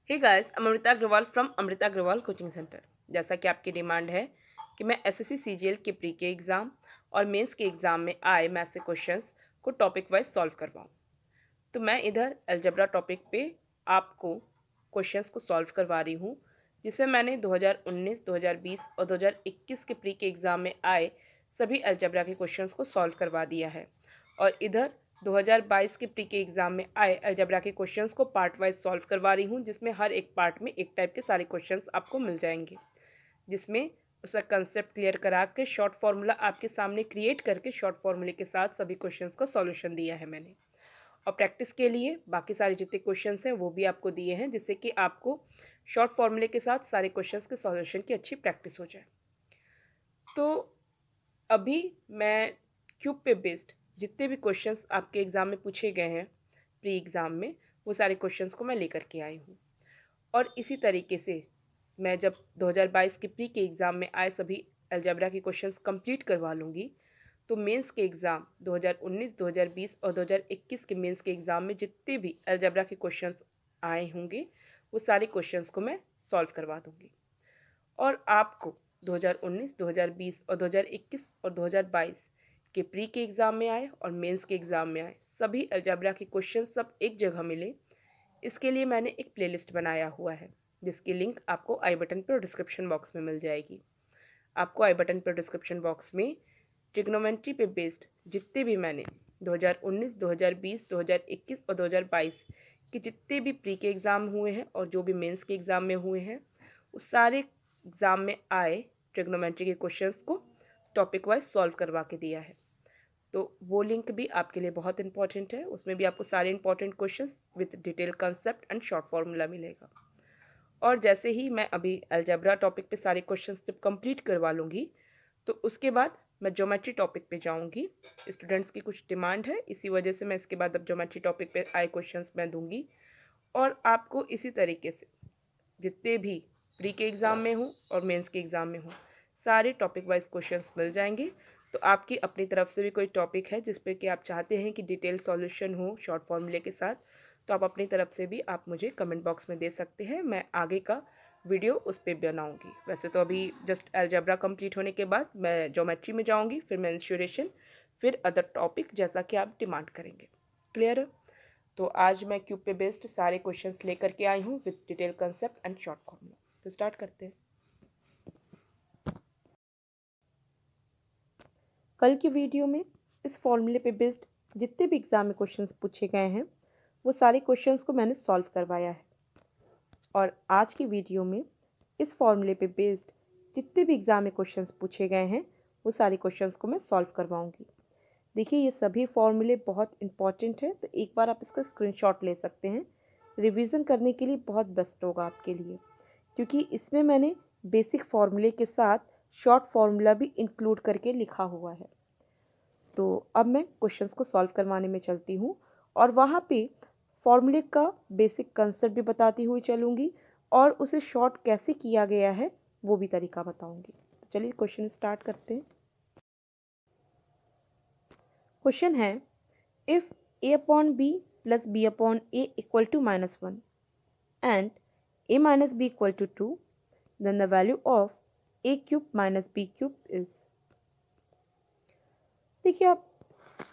Hey guys, Amrita Agrawal from Amrita Agrawal coaching centre. जैसा कि आपकी डिमांड है कि मैं एसएससी सीजीएल के प्री के एग्ज़ाम और मेंस के एग्ज़ाम में आए मैथ से क्वेश्चंस को टॉपिक वाइज सॉल्व करवाऊं, तो मैं इधर अलजेब्रा टॉपिक पे आपको क्वेश्चंस को सॉल्व करवा रही हूँ, जिसमें मैंने 2019, 2020 और 2021 के प्री के एग्ज़ाम में आए सभी अलजेब्रा के क्वेश्चंस को सॉल्व करवा दिया है। और इधर 2022 के प्री के एग्ज़ाम में आए अलजेब्रा के क्वेश्चंस को पार्ट वाइज सॉल्व करवा रही हूँ, जिसमें हर एक पार्ट में एक टाइप के सारे क्वेश्चंस आपको मिल जाएंगे, जिसमें उसका कंसेप्ट क्लियर करा के शॉर्ट फार्मूला आपके सामने क्रिएट करके शॉर्ट फार्मूले के साथ सभी क्वेश्चंस का सॉल्यूशन दिया है मैंने। और प्रैक्टिस के लिए बाकी सारे जितने क्वेश्चंस हैं वो भी आपको दिए हैं, जिससे कि आपको शॉर्ट फार्मूले के साथ सारे क्वेश्चंस के सॉल्यूशन की अच्छी प्रैक्टिस हो जाए। तो अभी मैं क्यूब पे बेस्ड जितने भी क्वेश्चंस आपके एग्ज़ाम में पूछे गए हैं प्री एग्ज़ाम में, वो सारे क्वेश्चंस को मैं लेकर के आई हूँ। और इसी तरीके से मैं जब 2022 के प्री के एग्ज़ाम में आए सभी अलजेब्रा के क्वेश्चंस कंप्लीट करवा लूँगी, तो मेंस के एग्ज़ाम 2019, 2020 और 2021 के मेंस के एग्ज़ाम में जितने भी अलजेब्रा के क्वेश्चंस आए होंगे, वो सारे क्वेश्चंस को मैं सॉल्व करवा दूँगी। और आपको 2019, 2020 और 2021 और 2022 के प्री के एग्ज़ाम में आए और मेंस के एग्ज़ाम में आए सभी अलजेब्रा के क्वेश्चन सब एक जगह मिले, इसके लिए मैंने एक प्लेलिस्ट बनाया हुआ है, जिसकी लिंक आपको आई बटन पर डिस्क्रिप्शन बॉक्स में मिल जाएगी। आपको आई बटन पर डिस्क्रिप्शन बॉक्स में ट्रिग्नोमेट्री पे बेस्ड जितने भी मैंने 2019, 2020, 2021 और 2022 के जितने भी प्री के एग्ज़ाम हुए हैं और जो भी मेंस के एग्ज़ाम में हुए हैं, उस सारे एग्ज़ाम में आए ट्रिग्नोमेट्री के क्वेश्चंस को टॉपिक वाइज सॉल्व करवा के दिया है। तो वो लिंक भी आपके लिए बहुत इंपॉर्टेंट है, उसमें भी आपको सारे important questions with detail concept and short formula मिलेगा। और जैसे ही मैं अभी अलजेब्रा टॉपिक पे सारे क्वेश्चंस जब कंप्लीट करवा लूँगी, तो उसके बाद मैं ज्योमेट्री टॉपिक पे जाऊँगी। स्टूडेंट्स की कुछ डिमांड है, इसी वजह से मैं इसके बाद अब ज्योमेट्री टॉपिक पे आए क्वेश्चंस मैं दूँगी। और आपको इसी तरीके से जितने भी प्री के एग्ज़ाम में हूँ और मेंस के एग्ज़ाम में हूँ, सारे टॉपिक वाइज क्वेश्चंस मिल जाएंगे। तो आपकी अपनी तरफ से भी कोई टॉपिक है जिस पे कि आप चाहते हैं कि डिटेल सॉल्यूशन हो शॉर्ट फॉर्मूले के साथ, तो आप अपनी तरफ से भी आप मुझे कमेंट बॉक्स में दे सकते हैं। मैं आगे का वीडियो उस पर बनाऊंगी। वैसे तो अभी जस्ट अलजेब्रा कंप्लीट होने के बाद मैं ज्योमेट्री में जाऊंगी, फिर मेंस्ट्रुएशन, फिर अदर टॉपिक जैसा कि आप डिमांड करेंगे। क्लियर है? तो आज मैं क्यूब पे बेस्ड सारे क्वेश्चंस लेकर के आई हूँ with detail concept and short formula. तो स्टार्ट करते हैं। कल की वीडियो में इस फॉर्मूले पे बेस्ड जितने भी एग्ज़ाम में क्वेश्चंस पूछे गए हैं, वो सारे क्वेश्चंस को मैंने सॉल्व करवाया है। और आज की वीडियो में इस फॉर्मूले पे बेस्ड जितने भी एग्ज़ाम में क्वेश्चंस पूछे गए हैं, वो सारे क्वेश्चंस को मैं सॉल्व करवाऊंगी। देखिए, ये सभी फॉर्मूले बहुत इंपॉर्टेंट हैं, तो एक बार आप इसका स्क्रीनशॉट ले सकते हैं। रिवीजन करने के लिए बहुत बेस्ट होगा आपके लिए, क्योंकि इसमें मैंने बेसिक फॉर्मूले के साथ शॉर्ट फार्मूला भी इंक्लूड करके लिखा हुआ है। तो अब मैं क्वेश्चंस को सॉल्व करवाने में चलती हूँ और वहाँ पे फॉर्मूले का बेसिक कंसेप्ट भी बताती हुई चलूँगी और उसे शॉर्ट कैसे किया गया है वो भी तरीका बताऊँगी। तो चलिए क्वेश्चन स्टार्ट करते हैं। क्वेश्चन है, if a upon b plus b upon a equal to -1 and a minus b equal to 2, then the value of a cube minus b cube is। देखिए, आप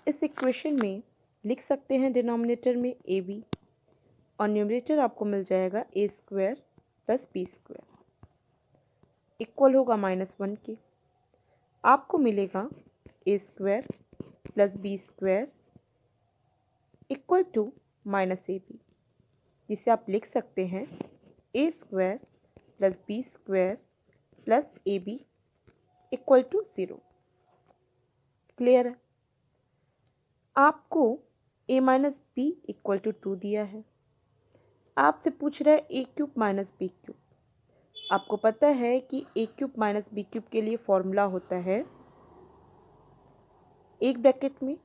इस इक्वेशन में लिख सकते हैं डिनोमिनेटर में ए बी और न्यूमरेटर आपको मिल जाएगा a square plus B square equal होगा -1 के। आपको मिलेगा a square plus B square equal to minus a b, जिसे आप लिख सकते हैं a square plus B square plus A b equal to 0। Clear है? आपको a minus B equal to 2 दिया है। आपसे पूछ रहा है a cube minus B cube. आपको पता है कि a cube minus B cube के लिए फॉर्मूला होता है, एक ब्रैकेट में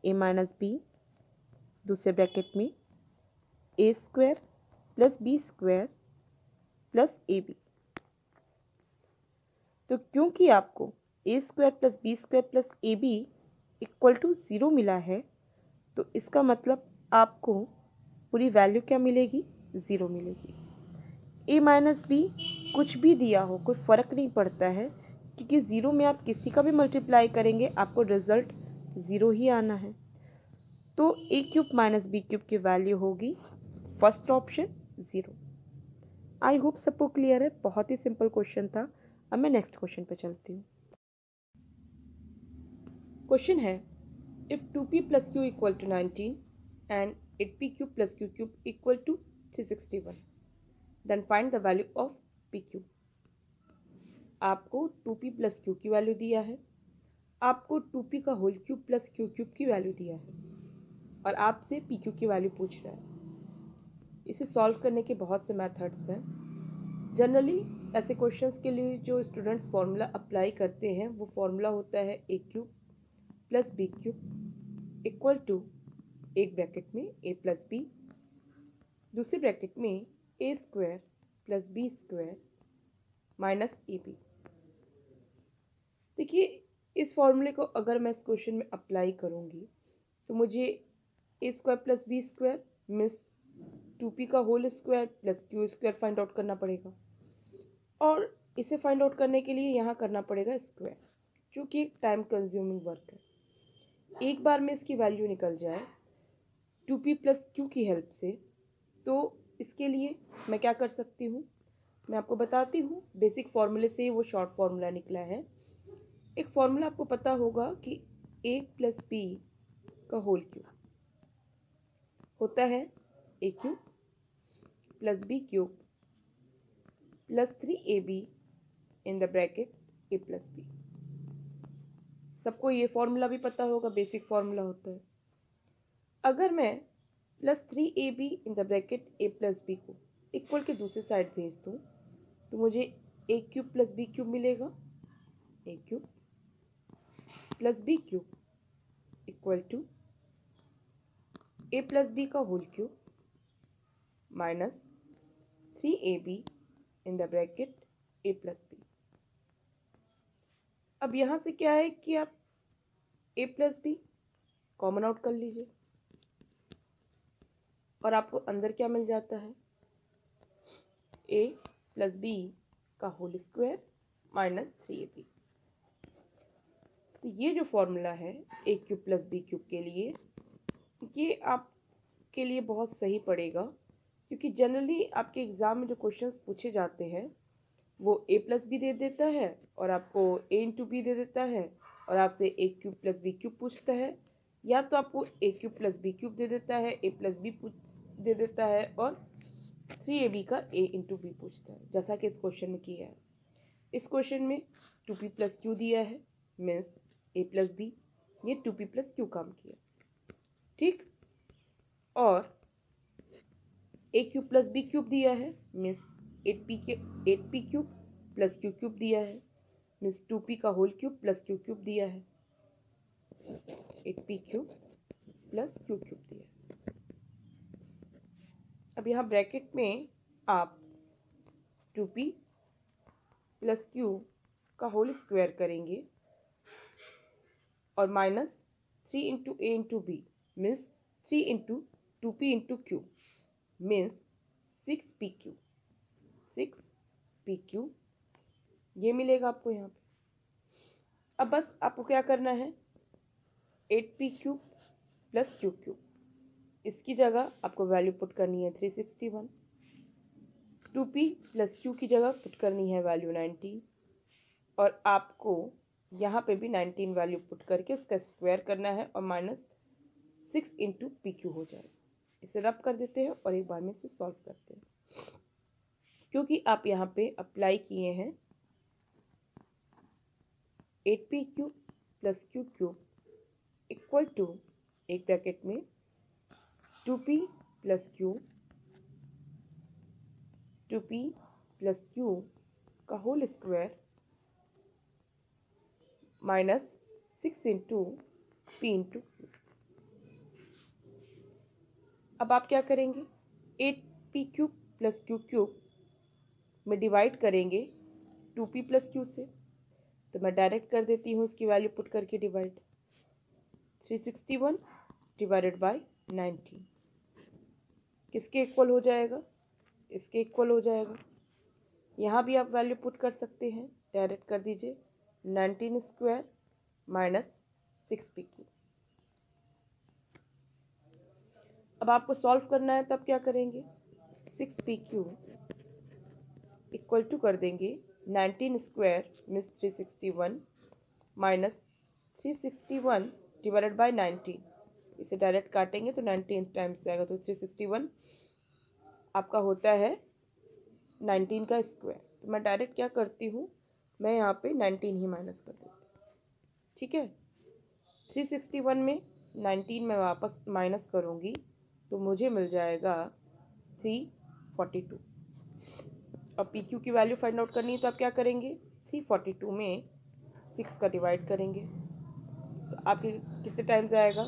a माइनस बी, दूसरे ब्रैकेट में a square plus B square plus A B. तो क्योंकि आपको a square plus B square plus A b equal to 0 मिला है, तो इसका मतलब आपको पूरी वैल्यू क्या मिलेगी? 0 मिलेगी। ए माइनस बी कुछ भी दिया हो कोई फ़र्क नहीं पड़ता है, क्योंकि ज़ीरो में आप किसी का भी मल्टीप्लाई करेंगे आपको रिज़ल्ट ज़ीरो ही आना है। तो ए क्यूब माइनस बी क्यूब की वैल्यू होगी first option zero. I hope सबको क्लियर है, बहुत ही सिंपल क्वेश्चन था। अब मैं नेक्स्ट क्वेश्चन पे चलती हूँ। क्वेश्चन है, if 2p plus Q equal to 19 and 8p cube plus Q cube equal to 361, then find the value of P Q. आपको 2p प्लस क्यू की वैल्यू दिया है, आपको 2p का whole cube plus Q cube की value दिया है, और आपसे पी क्यू की वैल्यू पूछ रहा है। इसे सॉल्व करने के बहुत से मेथड्स हैं। जनरली ऐसे क्वेश्चंस के लिए जो स्टूडेंट्स फार्मूला अप्लाई करते हैं वो फार्मूला होता है a cube plus B cube equal to एक ब्रैकेट में ए प्लस बी, दूसरे ब्रैकेट में a square plus B square minus a b. देखिए, इस फॉर्मूले को अगर मैं इस क्वेश्चन में अप्लाई करूँगी तो मुझे a square plus B square means 2p का whole square plus q square find out करना पड़ेगा, और इसे फाइंड आउट करने के लिए यहाँ करना पड़ेगा स्क्वायर, जो कि एक टाइम कंज्यूमिंग वर्क है। एक बार में इसकी वैल्यू निकल जाए 2p प्लस क्यू की हेल्प से, तो इसके लिए मैं क्या कर सकती हूँ, मैं आपको बताती हूँ। बेसिक फार्मूले से वो शॉर्ट फार्मूला निकला है। एक फार्मूला आपको पता होगा कि a प्लस बी का होल क्यूब होता है a cube plus B cube plus 3ab in the bracket a plus b. सबको ये फॉर्मूला भी पता होगा, बेसिक फार्मूला होता है। अगर मैं plus 3ab in the bracket a plus b को इक्वल के दूसरी साइड भेज दूँ तो मुझे a cube plus B cube मिलेगा, a cube plus B cube equal to a plus B का whole cube minus 3ab in the bracket a plus b. अब यहाँ से क्या है कि आप a plus b common out कर लीजिए और आपको अंदर क्या मिल जाता है, ए प्लस बी का होल स्क्वायर माइनस 3ab। तो ये जो फॉर्मूला है a cube plus B cube के लिए, ये आपके लिए बहुत सही पड़ेगा, क्योंकि जनरली आपके एग्ज़ाम में जो क्वेश्चंस पूछे जाते हैं वो ए प्लस बी दे देता है और आपको ए इंटू बी दे देता है, और आपसे ए क्यूब प्लस बी क्यूब पूछता है, या तो आपको ए क्यूब प्लस बी क्यूब दे देता है, ए प्लस बी दे देता है, और 3ab का ए इंटू बी पूछता है, जैसा कि इस क्वेश्चन में किया है। इस क्वेश्चन में 2p प्लस क्यू दिया है, मीन्स ए प्लस बी, ये 2p प्लस क्यू काम किया, ठीक। और A cube plus B cube दिया है, means 8p cube plus Q cube दिया है, मीन्स 2p का whole cube plus Q cube दिया है, 8p cube plus Q cube दिया है। अब यहाँ ब्रैकेट में आप 2p प्लस क्यू का होल स्क्वायर करेंगे और minus 3 into a into b means 3 into 2p into q means 6p q, 6p q ये मिलेगा आपको यहाँ पे। अब बस आपको क्या करना है, 8p cube plus Q cube, इसकी जगह आपको वैल्यू पुट करनी है 361, 2p प्लस क्यू की जगह पुट करनी है वैल्यू 19, और आपको यहाँ पे भी 19 वैल्यू पुट करके उसका स्क्वायर करना है और माइनस 6 इंटू पी क्यू हो जाएगा। इसे रब कर देते हैं और एक बार में इसे सॉल्व करते हैं। क्योंकि आप यहाँ पे अप्लाई किए हैं 8p cube plus Q cube equal to एक ब्रैकेट में 2p plus q, 2p plus q का whole square minus 6 into p into q. अब आप क्या करेंगे, 8p cube plus Q cube में डिवाइड करेंगे 2p प्लस क्यू से, तो मैं डायरेक्ट कर देती हूँ इसकी वैल्यू पुट करके डिवाइड, 361 डिवाइडेड बाय 19 किसके इक्वल हो जाएगा, इसके इक्वल हो जाएगा, यहाँ भी आप वैल्यू पुट कर सकते हैं, डायरेक्ट कर दीजिए 19 स्क्वायर माइनस 6pq। अब आपको सॉल्व करना है, तब क्या करेंगे, 6pq इक्वल टू कर देंगे 19 square means 361 minus 361 divided by 19। इसे डायरेक्ट काटेंगे तो 19 टाइम्स जाएगा, तो 361 आपका होता है 19 का स्क्वायर। तो मैं डायरेक्ट क्या करती हूँ, मैं यहाँ पे 19 ही माइनस कर देती हूँ, ठीक है। 361 में 19 में वापस माइनस करूँगी तो मुझे मिल जाएगा 342। अब पी क्यू की वैल्यू फाइंड आउट करनी है, तो आप क्या करेंगे, 342 में 6 का डिवाइड करेंगे तो आपके कितने टाइम्स आएगा,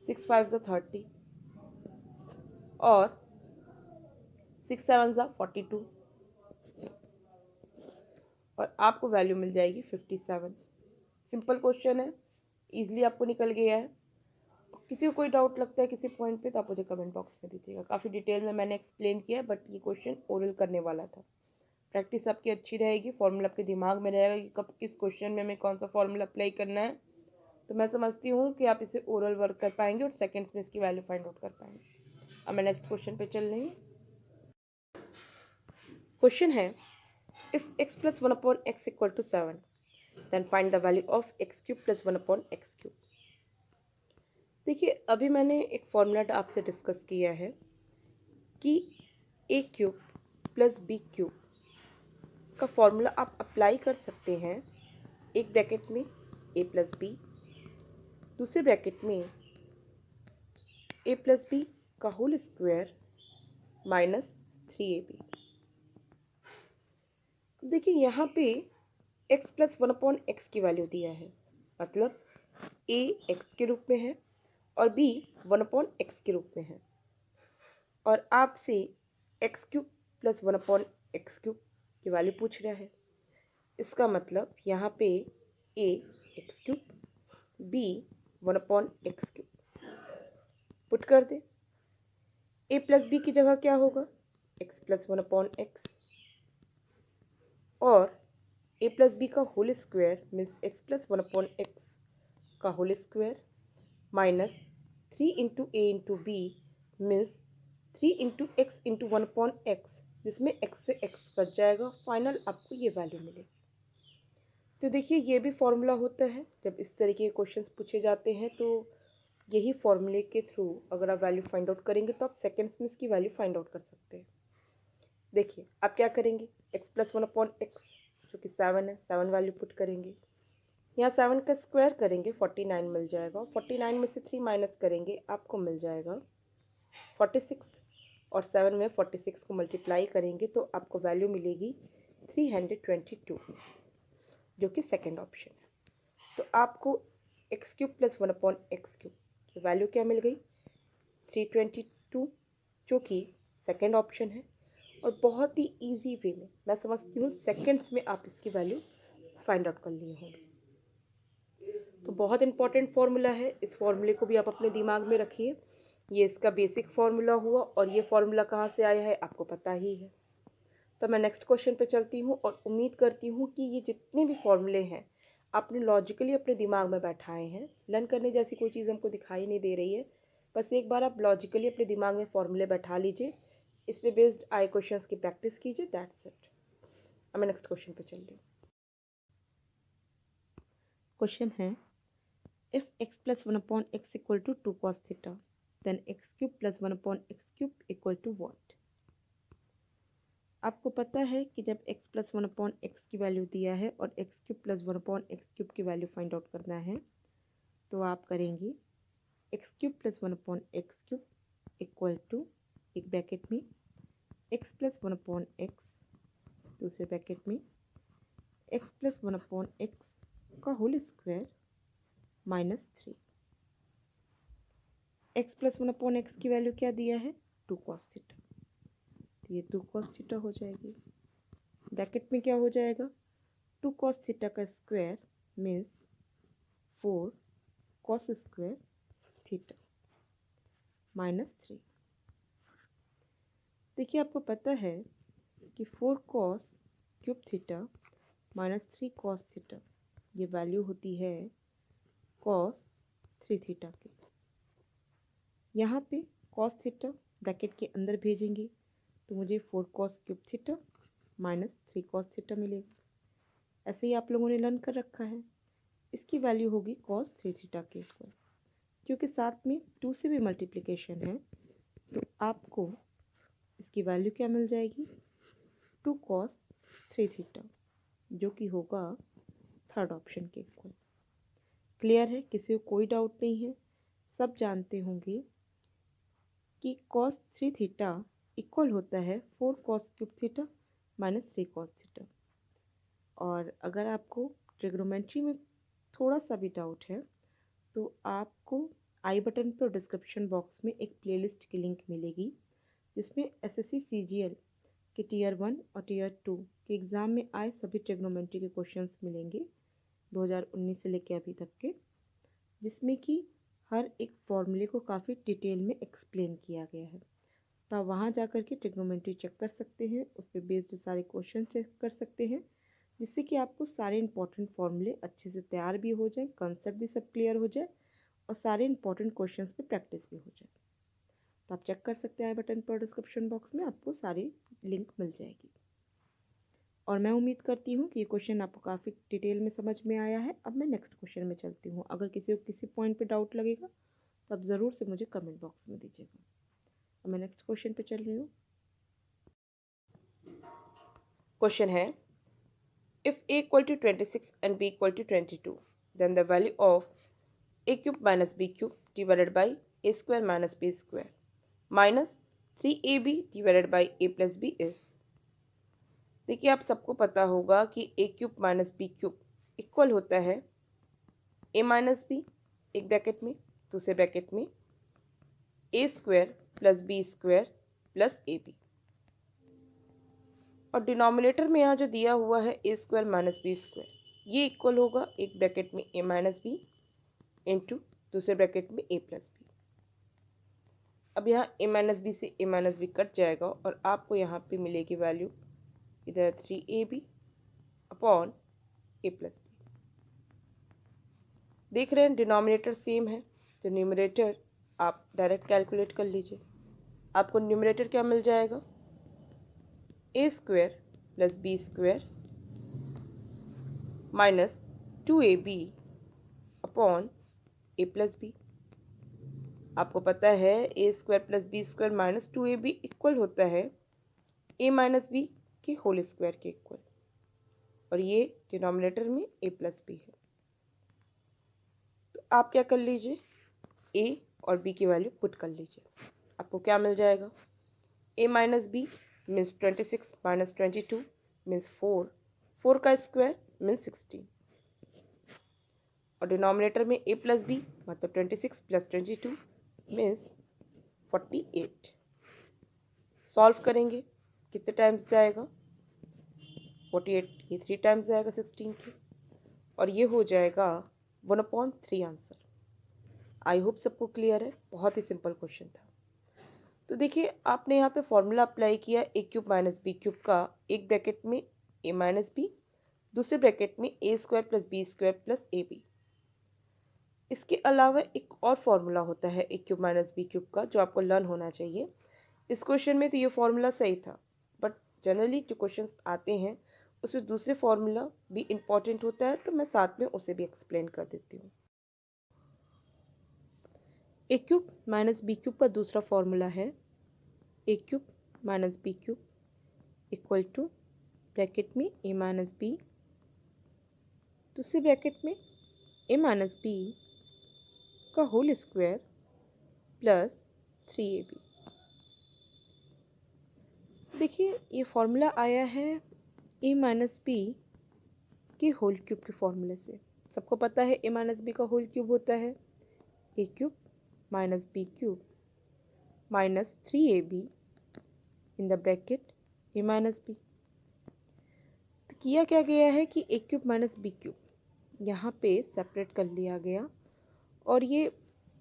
6 5 30 और 6 7 42 और आपको वैल्यू मिल जाएगी 57। सिंपल क्वेश्चन है, इजीली आपको निकल गया है। किसी को कोई डाउट लगता है किसी पॉइंट पे तो आप मुझे कमेंट बॉक्स में दीजिएगा। काफ़ी डिटेल में मैंने एक्सप्लेन किया है, बट ये क्वेश्चन ओरल करने वाला था। प्रैक्टिस आपकी अच्छी रहेगी, फॉर्मूला आपके दिमाग में रहेगा कि कब किस क्वेश्चन में हमें कौन सा फॉर्मूला अप्लाई करना है। तो मैं समझती हूँ कि आप इसे ओरल वर्क कर पाएंगे और सेकेंड्स में इसकी वैल्यू फाइंड आउट कर पाएंगे। अब मैं नेक्स्ट क्वेश्चन पे चल रही हूँ। क्वेश्चन है, if x plus 1 upon x equal to 7, then find the value of x cube plus 1 upon x cube। देखिए, अभी मैंने एक फॉर्मूला आपसे डिस्कस किया है कि a cube plus b cube का फॉर्मूला आप अप्लाई कर सकते हैं एक ब्रैकेट में a प्लस बी, दूसरे ब्रैकेट में a प्लस बी का होल स्क्वायर माइनस 3ab। देखिए यहाँ पे x प्लस 1 अपॉन एक्स की वैल्यू दिया है, मतलब a x के रूप में है और b 1 अपॉन एक्स के रूप में है, और आपसे x cube plus 1 upon X cube की वैल्यू पूछ रहा है। इसका मतलब यहाँ पे a x cube b 1 upon X cube put कर दे। a प्लस बी की जगह क्या होगा, x प्लस 1 अपॉन एक्स, और a प्लस बी का whole square means x plus 1 upon x का whole square minus 3 into a into b means 3 into x into 1 upon x, जिसमें x से x cut जाएगा, फाइनल आपको ये value मिलेगी। तो देखिए, ये भी फॉर्मूला होता है, जब इस तरीके के क्वेश्चंस पूछे जाते हैं तो यही फॉर्मूले के थ्रू अगर आप वैल्यू फाइंड आउट करेंगे तो आप सेकेंड्स में इसकी वैल्यू फाइंड आउट कर सकते हैं। देखिए, आप क्या करेंगे, x प्लस 1 अपॉन एक्स जो कि 7 है, 7 वैल्यू पुट करेंगे, यहाँ 7 का स्क्वायर करेंगे 49 मिल जाएगा, 49 में से 3 माइनस करेंगे आपको मिल जाएगा 46, और 7 में 46 को मल्टीप्लाई करेंगे तो आपको वैल्यू मिलेगी 322, जो कि सेकेंड ऑप्शन है। तो आपको x cube plus 1 upon X cube की वैल्यू क्या मिल गई, 322, जो कि सेकेंड ऑप्शन है। और बहुत ही इजी वे में, मैं समझती हूँ सेकेंड्स में आप इसकी वैल्यू फाइंड आउट कर लिए होंगे। तो बहुत इंपॉर्टेंट फार्मूला है, इस फार्मूले को भी आप अपने दिमाग में रखिए। ये इसका बेसिक फार्मूला हुआ, और ये फार्मूला कहाँ से आया है आपको पता ही है। तो मैं नेक्स्ट क्वेश्चन पे चलती हूँ और उम्मीद करती हूँ कि ये जितने भी फार्मूले हैं आपने लॉजिकली अपने दिमाग में बैठाए हैं। लर्न करने जैसी कोई चीज़ हमको दिखाई नहीं दे रही है, बस एक बार आप लॉजिकली अपने दिमाग में फार्मूले बैठा लीजिए, इस पे बेस्ड आए क्वेश्चंस की प्रैक्टिस कीजिए, दैट्स इट। अब मैं नेक्स्ट क्वेश्चन पे चल रही हूँ। क्वेश्चन है, if x plus 1 upon x equal to 2 cos theta, then x cube plus 1 upon x cube equal to what? आपको पता है कि जब x प्लस 1 अपॉन एक्स की वैल्यू दिया है और x cube plus 1 upon X cube की वैल्यू फाइंड आउट करना है, तो आप करेंगे x cube plus 1 upon X cube equal to एक ब्रैकेट में x प्लस 1 अपॉन एक्स, दूसरे ब्रैकेट में x प्लस 1 अपॉन एक्स का whole square minus 3। x plus 1 upon X की वैल्यू क्या दिया है, 2 cos थीटा, तो ये 2 cos थीटा हो जाएगी। ब्रैकेट में क्या हो जाएगा, 2 cos थीटा का square means 4 cos square theta minus 3। देखिए, आपको पता है कि 4 cos cube theta minus 3 cos theta ये वैल्यू होती है cos 3 थीटा की। यहाँ पे cos थीटा ब्रैकेट के अंदर भेजेंगे तो मुझे 4 cos cube theta minus 3 cos theta मिलेगा। ऐसे ही आप लोगों ने लर्न कर रखा है। इसकी वैल्यू होगी cos 3 थीटा के इक्वल। क्योंकि साथ में 2 से भी मल्टीप्लिकेशन है तो आपको इसकी वैल्यू क्या मिल जाएगी 2 cos 3 थीटा, जो कि होगा थर्ड ऑप्शन के इक्वल। क्लियर है? किसी को कोई डाउट नहीं है? सब जानते होंगे कि cos 3 थीटा इक्वल होता है 4 cos cube theta minus 3 cos theta. और अगर आपको ट्रिग्नोमेट्री में थोड़ा सा भी डाउट है तो आपको आई बटन पर डिस्क्रिप्शन बॉक्स में एक प्लेलिस्ट की लिंक मिलेगी जिसमें एसएससी सीजीएल के टीयर 1 और टीयर 2 के एग्ज़ाम में आए सभी ट्रिग्नोमेट्री के क्वेश्चंस मिलेंगे 2019 से लेकर अभी तक के, जिसमें कि हर एक फॉर्मूले को काफ़ी डिटेल में एक्सप्लेन किया गया है। तो आप वहाँ जा कर के ट्रिग्नोमेट्री चेक कर सकते हैं, उस पर बेस्ड सारे क्वेश्चन चेक कर सकते हैं, जिससे कि आपको सारे इंपॉर्टेंट फॉर्मूले अच्छे से तैयार भी हो जाए, कंसेप्ट भी सब क्लियर हो जाए और सारे इंपॉर्टेंट क्वेश्चंस पे प्रैक्टिस भी हो जाए। तो आप चेक कर सकते हैं आई बटन पर डिस्क्रिप्शन बॉक्स में आपको सारी लिंक मिल जाएगी। और मैं उम्मीद करती हूँ कि ये क्वेश्चन आपको काफ़ी डिटेल में समझ में आया है। अब मैं नेक्स्ट क्वेश्चन में चलती हूँ। अगर किसी को किसी पॉइंट पे डाउट लगेगा तो आप ज़रूर से मुझे कमेंट बॉक्स में दीजिएगा। अब मैं नेक्स्ट क्वेश्चन पे चल रही हूँ। क्वेश्चन है, if a equal to 26 and b equal to 22, then the value of a cube minus b cube divided by a square minus b square minus 3ab divided by a plus b is। देखिए, आप सबको पता होगा कि a cube minus B cube equal होता है a minus B एक bracket में, दूसरे ब्रैकेट में a square plus B square plus A B, और डिनोमिनेटर में यहाँ जो दिया हुआ है ए स्क्वायर माइनस बी स्क्वायर ये इक्वल होगा एक ब्रैकेट में ए माइनस बी इंटू दूसरे ब्रैकेट में ए प्लस बी। अब यहाँ ए माइनस बी से ए माइनस बी कट जाएगा और आपको यहाँ पे मिलेगी वैल्यू इधर 3ab upon a plus B. देख रहे हैं डिनोमिनेटर सेम है तो न्यूमरेटर आप डायरेक्ट कैलकुलेट कर लीजिए। आपको न्यूमरेटर क्या मिल जाएगा a square plus B square minus 2ab upon a plus b. आपको पता है ए square plus B square minus 2ab equal होता है ए माइनस बी के होल स्क्वायर के इक्वल, और ये डिनोमिनेटर में ए प्लस बी है। तो आप क्या कर लीजिए ए और बी की वैल्यू पुट कर लीजिए। आपको क्या मिल जाएगा a minus b means 26 minus 22 means 4, 4 का स्क्वायर मीन्स 16, और डिनोमिनेटर में ए प्लस बी मतलब 26 प्लस 22 मीन्स 48। सॉल्व करेंगे कितने टाइम्स जाएगा 48, ये 3 टाइम्स जाएगा 16 के, और ये हो जाएगा 1/3 आंसर। आई होप सबको क्लियर है। बहुत ही सिंपल क्वेश्चन था। तो देखिए, आपने यहाँ पे फॉर्मूला अप्लाई किया a cube minus B cube का, एक ब्रैकेट में ए माइनस बी, दूसरे ब्रैकेट में a square plus B square plus A b. इसके अलावा एक और फॉर्मूला होता है a cube minus B cube का जो आपको लर्न होना चाहिए। इस क्वेश्चन में तो ये फॉर्मूला सही था, बट जनरली जो क्वेश्चंस आते हैं उसमें दूसरे फॉर्मूला भी इम्पॉर्टेंट होता है, तो मैं साथ में उसे भी एक्सप्लेन कर देती हूँ। A cube minus B cube का दूसरा फॉर्मूला है a cube minus B cube equal to bracket में ए माइनस बी, दूसरे ब्रैकेट में ए माइनस बी का होल स्क्वायर प्लस 3ab। देखिए, ये फॉर्मूला आया है ए माइनस बी के होल क्यूब के फॉर्मूले से। सबको पता है ए माइनस बी का होल क्यूब होता है a cube minus B cube minus 3ab in the bracket A minus B. तो किया क्या गया है कि A cube minus B cube यहाँ पे सेपरेट कर लिया गया, और ये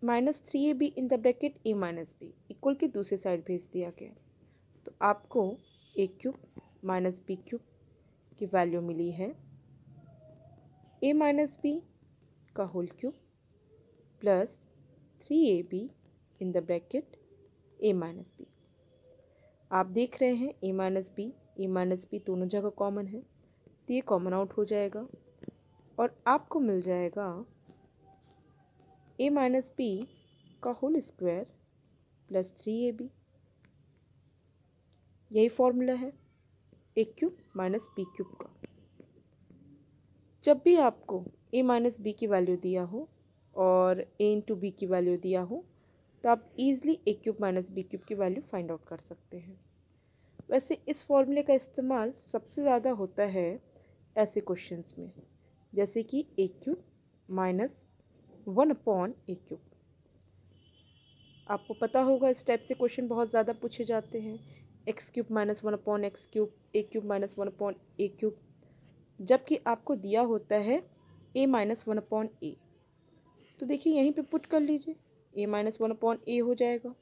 minus 3ab in the bracket A minus B equal के दूसरे साइड भेज दिया गया। तो आपको ए क्यूब माइनस बी क्यूब की वैल्यू मिली है ए माइनस बी का whole cube plus 3ab in the bracket A minus B. आप देख रहे हैं ए माइनस बी दोनों जगह कॉमन है, तो ये कॉमन आउट हो जाएगा और आपको मिल जाएगा ए माइनस बी का होल स्क्वायर प्लस 3ab। यही फॉर्मूला है a cube minus B cube का। जब भी आपको ए माइनस बी की वैल्यू दिया हो और ए इंटू बी की वैल्यू दिया हो तो आप इजीली ए क्यूब माइनस बी क्यूब की वैल्यू फाइंड आउट कर सकते हैं। वैसे इस फॉर्मूले का इस्तेमाल सबसे ज़्यादा होता है ऐसे क्वेश्चंस में, जैसे कि A cube minus 1/a cube. आपको पता होगा इस टाइप से क्वेश्चन बहुत ज़्यादा पूछे जाते हैं। X cube minus 1/x cube, a cube minus 1/a cube, जबकि आपको दिया होता है a माइनस 1/a। तो देखिए यहीं पे पुट कर लीजिए, a माइनस 1/a हो जाएगा।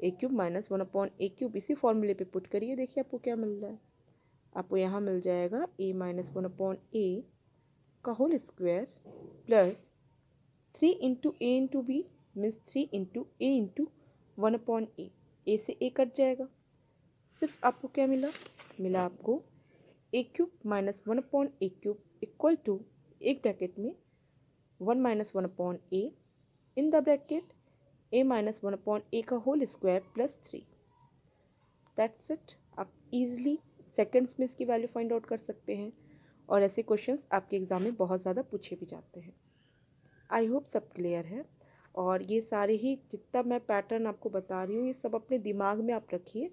A cube minus 1/a cube इसी फॉर्मूले पे पुट करिए, देखिए आपको क्या मिल रहा है। आपको यहाँ मिल जाएगा a माइनस 1/a का whole square plus 3 into a into b means 3 into a into 1/a। A से ए कट जाएगा, सिर्फ आपको क्या मिला, आपको ए cube minus 1/a cube equal to एक ब्रैकेट में 1 minus 1/a in the bracket a minus 1/a का whole square plus 3। That's it. आप इजीली सेकंड्स में इसकी वैल्यू फाइंड आउट कर सकते हैं और ऐसे क्वेश्चंस आपके एग्जाम में बहुत ज़्यादा पूछे भी जाते हैं। आई होप सब क्लियर है। और ये सारे ही जितना मैं पैटर्न आपको बता रही हूँ ये सब अपने दिमाग में आप रखिए।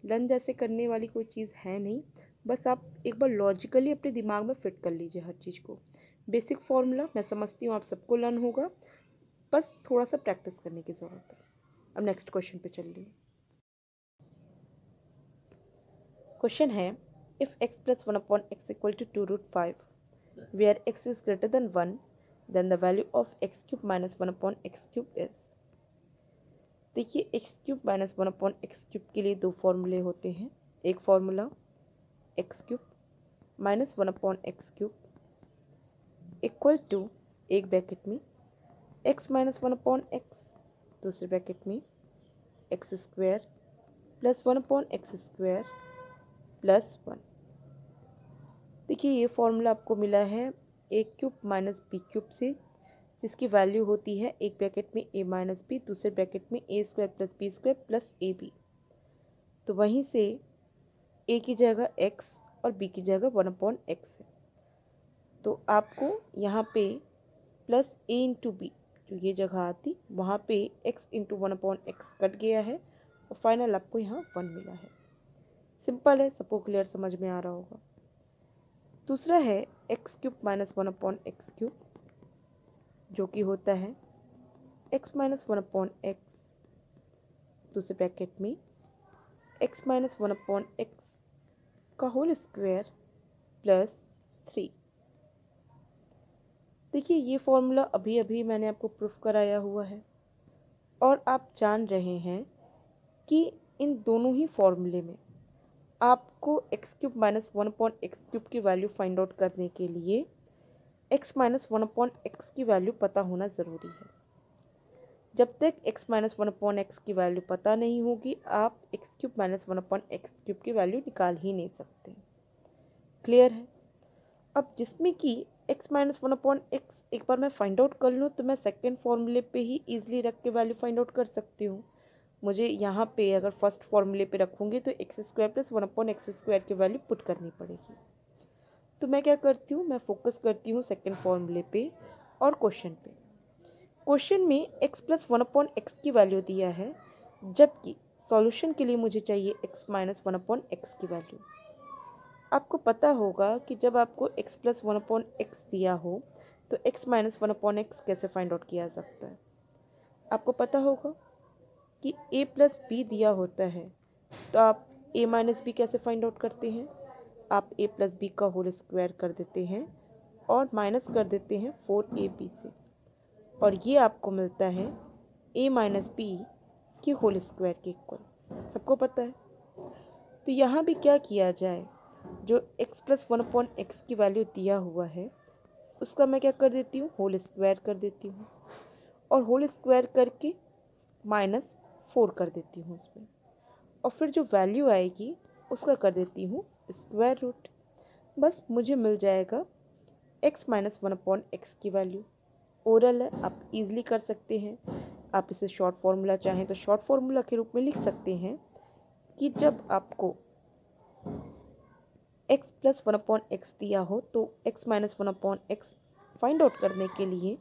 लर्न जैसे करने वाली कोई चीज़ है नहीं, बस आप एक बार लॉजिकली अपने दिमाग में फिट कर लीजिए हर चीज़ को। बेसिक फॉर्मूला मैं समझती हूँ आप सबको लर्न होगा, बस थोड़ा सा प्रैक्टिस करने की ज़रूरत है। अब नेक्स्ट क्वेश्चन पे चल रही हूँ। क्वेश्चन है if x plus 1/x equal to 2√5 where x is greater than 1 then the value of x cube minus 1/x cube is. देखिए x cube minus 1/x cube के लिए दो फॉर्मूले होते हैं। एक formula x cube minus 1/x cube equal to एक bracket में x माइनस 1/x, दूसरे ब्रैकेट में x square plus 1/x square plus 1। देखिए ये फॉर्मूला आपको मिला है a cube minus B cube से, जिसकी वैल्यू होती है एक ब्रैकेट में a माइनस बी, दूसरे ब्रैकेट में a square plus B square plus A B. तो वहीं से a की जगह x और b की जगह 1/x है, तो आपको यहाँ पे प्लस a इंटू बी जो ये जगह आती वहाँ पे x इंटू 1/x कट गया है और फाइनल आपको यहाँ 1 मिला है। सिंपल है, सबको क्लियर समझ में आ रहा होगा। दूसरा है x cube minus 1/x cube जो कि होता है x माइनस 1/x, दूसरे ब्रैकेट में x माइनस 1/x का होल स्क्वायर प्लस 3। देखिए ये फॉर्मूला अभी अभी मैंने आपको प्रूफ कराया हुआ है और आप जान रहे हैं कि इन दोनों ही फॉर्मूले में आपको x cube minus 1/x cube की वैल्यू फाइंड आउट करने के लिए x माइनस 1/x की वैल्यू पता होना ज़रूरी है। जब तक x माइनस 1/x की वैल्यू पता नहीं होगी आप x cube minus 1/x cube की वैल्यू निकाल ही नहीं सकते। क्लियर है। अब जिसमें कि x माइनस 1/x एक बार मैं फाइंड आउट कर लूँ तो मैं सेकेंड फॉर्मूले पे ही ईजिली रख के वैल्यू फाइंड आउट कर सकती हूँ। मुझे यहाँ पे अगर फर्स्ट फॉर्मूले पे रखूँगी तो x square plus 1/x square की वैल्यू पुट करनी पड़ेगी। तो मैं क्या करती हूँ, मैं फोकस करती हूँ सेकेंड फॉर्मूले पे और क्वेश्चन पे। क्वेश्चन में x प्लस 1/x की वैल्यू दिया है, जबकि सॉल्यूशन के लिए मुझे चाहिए x माइनस 1/x की वैल्यू। आपको पता होगा कि जब आपको x प्लस 1/x दिया हो तो x माइनस 1/x कैसे फाइंड आउट किया जा सकता है। आपको पता होगा कि a प्लस बी दिया होता है तो आप a माइनस बी कैसे फाइंड आउट करते हैं। आप a प्लस बी का होल स्क्वायर कर देते हैं और माइनस कर देते हैं 4ab से, और ये आपको मिलता है a माइनस बी की होल स्क्वायर के इक्वल। सबको पता है। तो यहाँ भी क्या किया जाए, जो x प्लस 1/x की वैल्यू दिया हुआ है उसका मैं क्या कर देती हूँ, होल स्क्वायर कर देती हूँ, और होल स्क्वायर करके -4 कर देती हूँ उसमें, और फिर जो वैल्यू आएगी उसका कर देती हूँ स्क्वायर रूट। बस मुझे मिल जाएगा x माइनस 1/x की वैल्यू। ओरल है, आप इजीली कर सकते हैं। आप इसे शॉर्ट फार्मूला चाहें तो शॉर्ट फार्मूला के रूप में लिख सकते हैं कि जब आपको x प्लस 1/x दिया हो तो x minus 1/x find out करने के लिए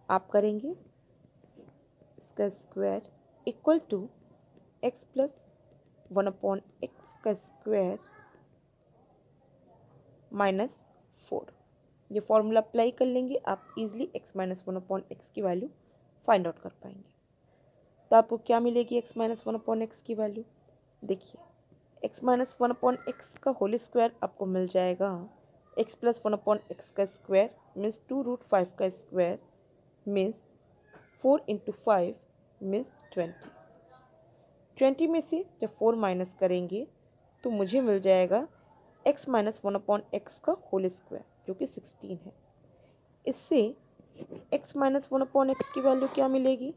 आप करेंगे इसका square equal to x plus 1/x का स्क्वायर -4। ये फॉर्मूला अप्लाई कर लेंगे आप इजीली x माइनस 1/x की वैल्यू फाइंड आउट कर पाएंगे। तो आपको क्या मिलेगी x माइनस 1/x की वैल्यू? देखिए x माइनस 1/x का होल स्क्वायर आपको मिल जाएगा x प्लस 1/x का स्क्वायर मीन्स 2√5 का स्क्वायर मीन्स 4 इंटू 5 मीन्स 20 में से जब 4 माइनस करेंगे तो मुझे मिल जाएगा x माइनस 1/x का होल स्क्वायर जो कि 16 है। इससे x माइनस 1/x की वैल्यू क्या मिलेगी?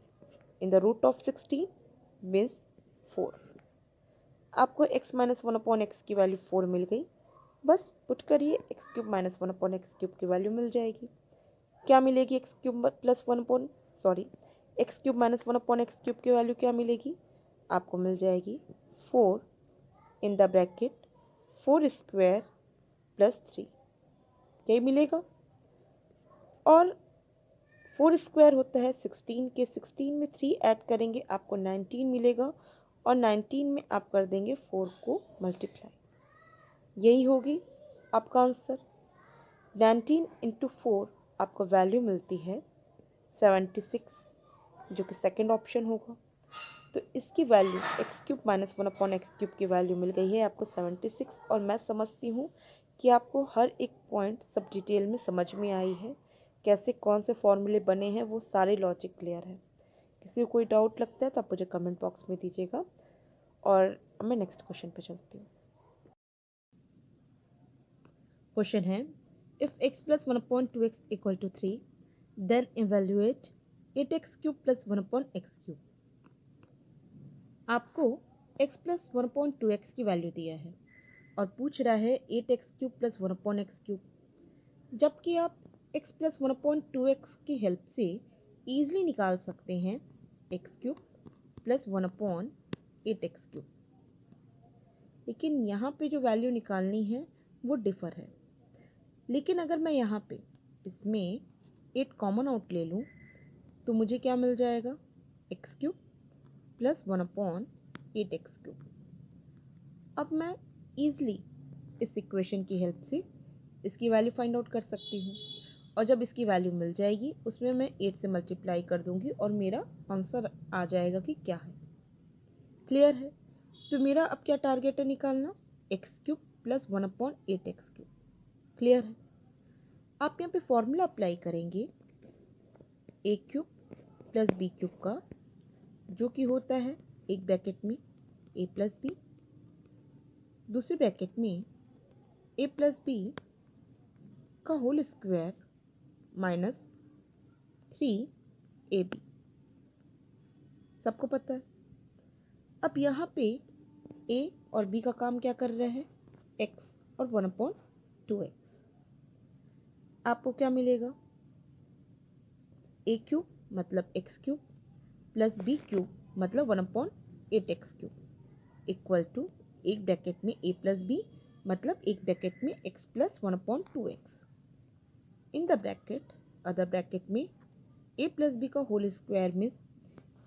In the root of 16 means 4। आपको x माइनस 1/x की वैल्यू 4 मिल गई। बस पुट करिए x cube minus 1/x cube की वैल्यू मिल जाएगी। क्या मिलेगी x cube plus x cube minus 1/x cube की वैल्यू क्या मिलेगी? आपको मिल जाएगी 4 इन द ब्रैकेट 4 स्क्वायर प्लस 3, यही मिलेगा। और 4 स्क्वायर होता है 16 के, 16 में 3 ऐड करेंगे आपको 19 मिलेगा, और 19 में आप कर देंगे 4 को मल्टीप्लाई, यही होगी आपका आंसर। 19 इंटू 4 आपको वैल्यू मिलती है 76, जो कि सेकंड ऑप्शन होगा। तो इसकी value x cube minus 1/x cube की वैल्यू मिल गई है आपको 76। और मैं समझती हूँ कि आपको हर एक पॉइंट सब डिटेल में समझ में आई है, कैसे कौन से फॉर्मूले बने हैं वो सारे लॉजिक क्लियर है। किसी को कोई डाउट लगता है तो आप मुझे कमेंट बॉक्स में दीजिएगा, और मैं नेक्स्ट क्वेश्चन पे चलती हूँ। क्वेश्चन है if x plus 1/2x equal to 3 then evaluate 8x cube plus 1/x cube. आपको x प्लस 1/2x की वैल्यू दिया है और पूछ रहा है 8x cube plus 1/x cube, जबकि आप x प्लस 1/2x की हेल्प से ईजिली निकाल सकते हैं x cube plus 1/8x cube. लेकिन यहाँ पे जो वैल्यू निकालनी है वो डिफ़र है। लेकिन अगर मैं यहाँ पे इसमें 8 कॉमन आउट ले लूँ तो मुझे क्या मिल जाएगा? x cube plus 1/8x cube. अब मैं ईज़िली इस इक्वेशन की हेल्प से इसकी वैल्यू फाइंड आउट कर सकती हूँ, और जब इसकी वैल्यू मिल जाएगी उसमें मैं 8 से मल्टीप्लाई कर दूँगी और मेरा आंसर आ जाएगा कि क्या है। क्लियर है? तो मेरा अब क्या टारगेट है निकालना? x cube plus 1/8x cube. Clear है? आप यहाँ पे फॉर्मूला अप्लाई करेंगे a cube plus b cube का, जो कि होता है एक ब्रैकेट में a प्लस बी, दूसरे ब्रैकेट में a प्लस बी का होल स्क्वायर माइनस 3ab। सबको पता है। अब यहाँ पे a और b का काम क्या कर रहे हैं? x और 1/2x। आपको क्या मिलेगा? a क्यूब मतलब x cube plus b cube मतलब 1/8x क्यूब इक्वल टू एक ब्रैकेट में a प्लस बी मतलब एक ब्रैकेट में x plus 1/2x, in the bracket other bracket में a प्लस बी का whole square means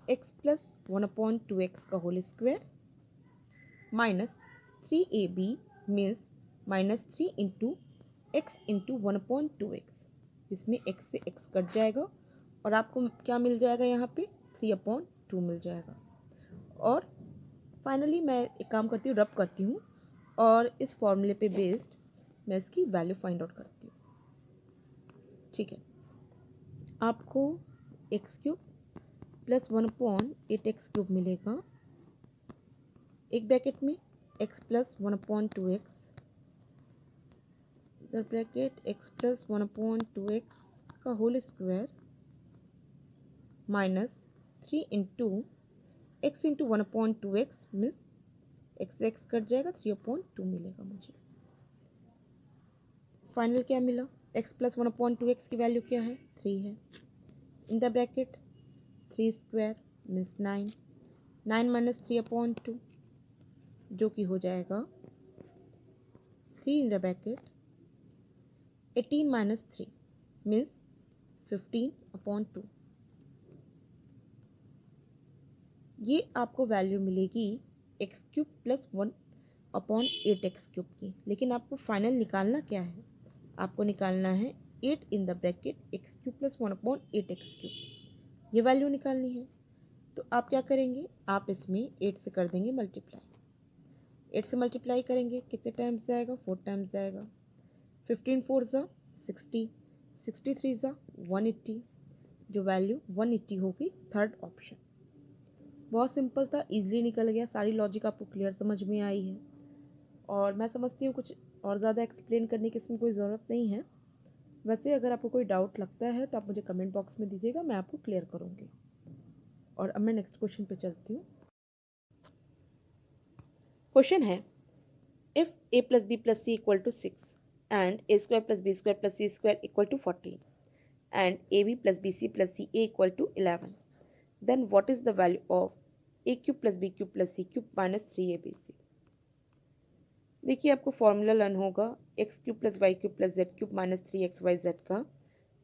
x plus 1/2x का whole square minus 3ab means minus 3 into x into 1/2x। इसमें x से x cut जाएगा और आपको क्या मिल जाएगा? यहाँ पे 3/2 मिल जाएगा। और फाइनली मैं एक काम करती हूँ, रब करती हूँ और इस फॉर्मूले पे बेस्ड मैं इसकी वैल्यू फाइंड आउट करती हूँ। ठीक है, आपको x cube plus 1/8x cube मिलेगा एक ब्रैकेट में x plus 1/2x the bracket x plus 1/2x का whole square minus 3 into x into 1/2x means X X cut जाएगा 3/2 मिलेगा मुझे। फाइनल क्या मिला, x प्लस 1/2x की वैल्यू क्या है 3 है। इन the bracket 3 square means 9, 9 minus 3/2 जो कि हो जाएगा 3 in the bracket 18 minus 3 means 15/2। ये आपको वैल्यू मिलेगी एक्स क्यूब प्लस 1/8x³ की। लेकिन आपको फाइनल निकालना क्या है, आपको निकालना है 8 इन the bracket x³ plus 1/8x³। ये वैल्यू निकालनी है। तो आप क्या करेंगे, आप इसमें 8 से कर देंगे मल्टीप्लाई। 8 से मल्टीप्लाई करेंगे कितने टाइम्स जाएगा, 4 टाइम्स जाएगा। 15 4 ज़ा 60, 63 ज़ा 180, जो वैल्यू 180 होगी थर्ड ऑप्शन। बहुत सिंपल था, इजीली निकल गया। सारी लॉजिक आपको क्लियर समझ में आई है और मैं समझती हूँ कुछ और ज़्यादा एक्सप्लेन करने की इसमें कोई ज़रूरत नहीं है। वैसे अगर आपको कोई डाउट लगता है तो आप मुझे कमेंट बॉक्स में दीजिएगा, मैं आपको क्लियर करूँगी। और अब मैं नेक्स्ट क्वेश्चन पे चलती हूँ। क्वेश्चन है, if a plus B plus C equal to 6 and a square plus B square plus C square equal to 14 and A B plus B C plus C A equal to 11, then what is the value of A cube plus B cube plus C cube minus 3abc। देखिए आपको formula learn होगा X cube plus Y cube plus Z cube minus 3xyz का,